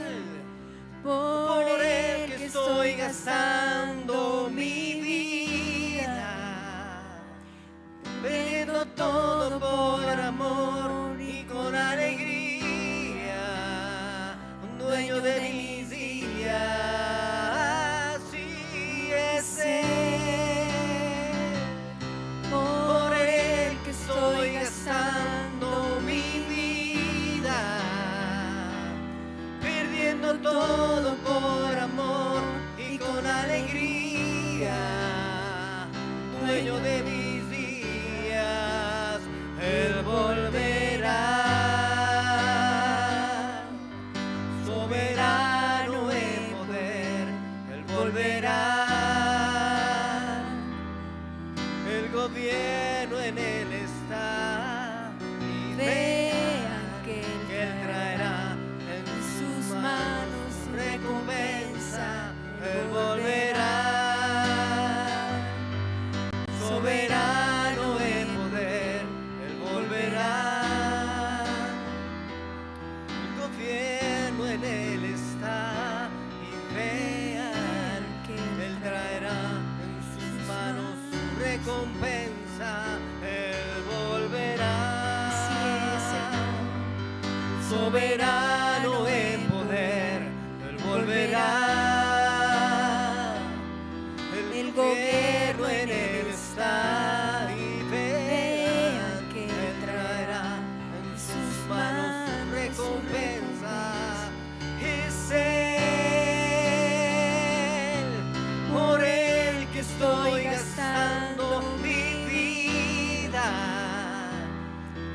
Por Él que estoy gastando mi vida, perdiendo todo por amor y con alegría. Dueño de mis días, sí, es Él. Por Él que estoy gastando mi vida, perdiendo todo por amor y con alegría. Dueño de mis días, Él volverá. Soberano en poder, Él volverá. El gobierno en Él está. Y vean que Él traerá en sus manos su recompensa. Él volverá. Soberano en poder, Él volverá. El gobierno en Él está. Y vean que Él traerá en sus manos su recompensa. Él volverá. Soberano en poder, Él volverá. El gobierno en Él está. Y vean que Él traerá en sus manos su recompensa. Es Él. Por Él que estoy gastando mi vida,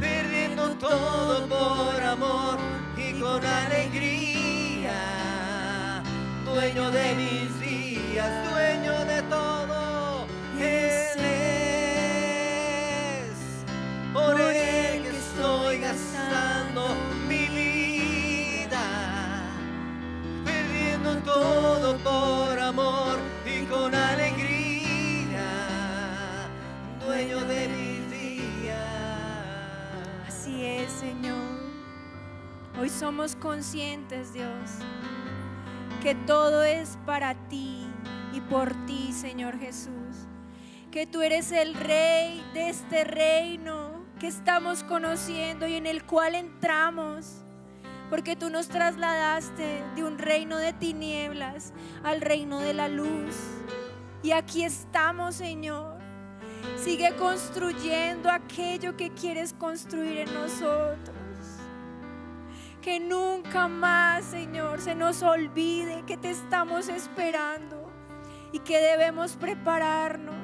perdiendo todo por amor y con alegría. Dueño de mis días, dueño de todo, Él es. Por Él que estoy gastando mi vida, perdiendo todo por amor y con alegría. Dueño de mis días. Así es, Señor. Hoy somos conscientes, Dios, que todo es para ti y por ti, Señor Jesús. Que tú eres el Rey de este reino que estamos conociendo y en el cual entramos. Porque tú nos trasladaste de un reino de tinieblas al reino de la luz. Y aquí estamos, Señor. Sigue construyendo aquello que quieres construir en nosotros. Que nunca más, Señor, se nos olvide que te estamos esperando y que debemos prepararnos.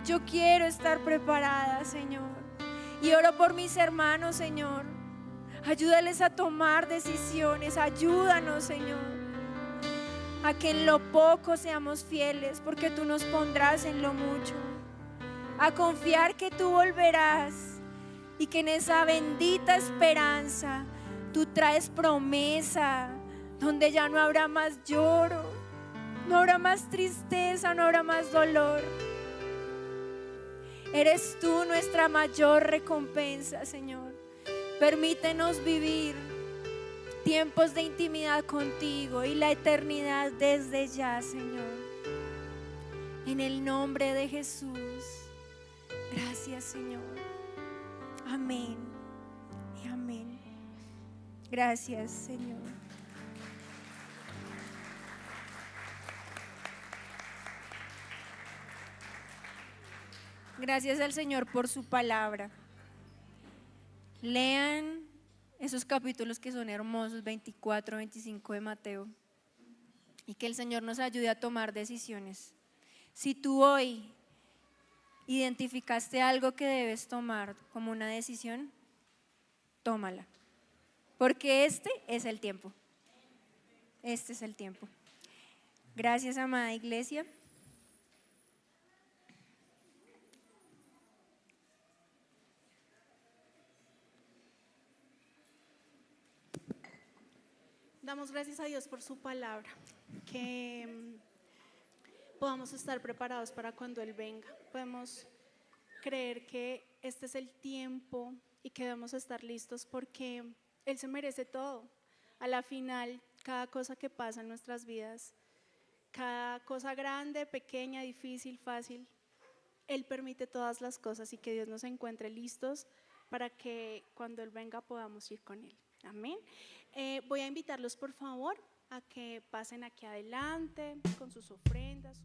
Yo quiero estar preparada, Señor. Y oro por mis hermanos, Señor. Ayúdales a tomar decisiones. Ayúdanos, Señor, a que en lo poco seamos fieles, porque tú nos pondrás en lo mucho. A confiar que tú volverás y que en esa bendita esperanza tú traes promesa, donde ya no habrá más lloro, no habrá más tristeza, no habrá más dolor. Eres tú nuestra mayor recompensa, Señor. Permítenos vivir tiempos de intimidad contigo y la eternidad desde ya, Señor. En el nombre de Jesús. Gracias, Señor. Amén y amén. Gracias, Señor. Gracias al Señor por su palabra. Lean esos capítulos que son hermosos, 24, 25 de Mateo, y que el Señor nos ayude a tomar decisiones. Si tú hoy identificaste algo que debes tomar como una decisión, tómala, porque este es el tiempo. Este es el tiempo. Gracias, amada iglesia. Damos gracias a Dios por su palabra, que podamos estar preparados para cuando Él venga. Podemos creer que este es el tiempo y que debemos estar listos porque Él se merece todo. A la final, cada cosa que pasa en nuestras vidas, cada cosa grande, pequeña, difícil, fácil, Él permite todas las cosas y que Dios nos encuentre listos para que cuando Él venga podamos ir con Él. Amén. Voy a invitarlos por favor a que pasen aquí adelante con sus ofrendas.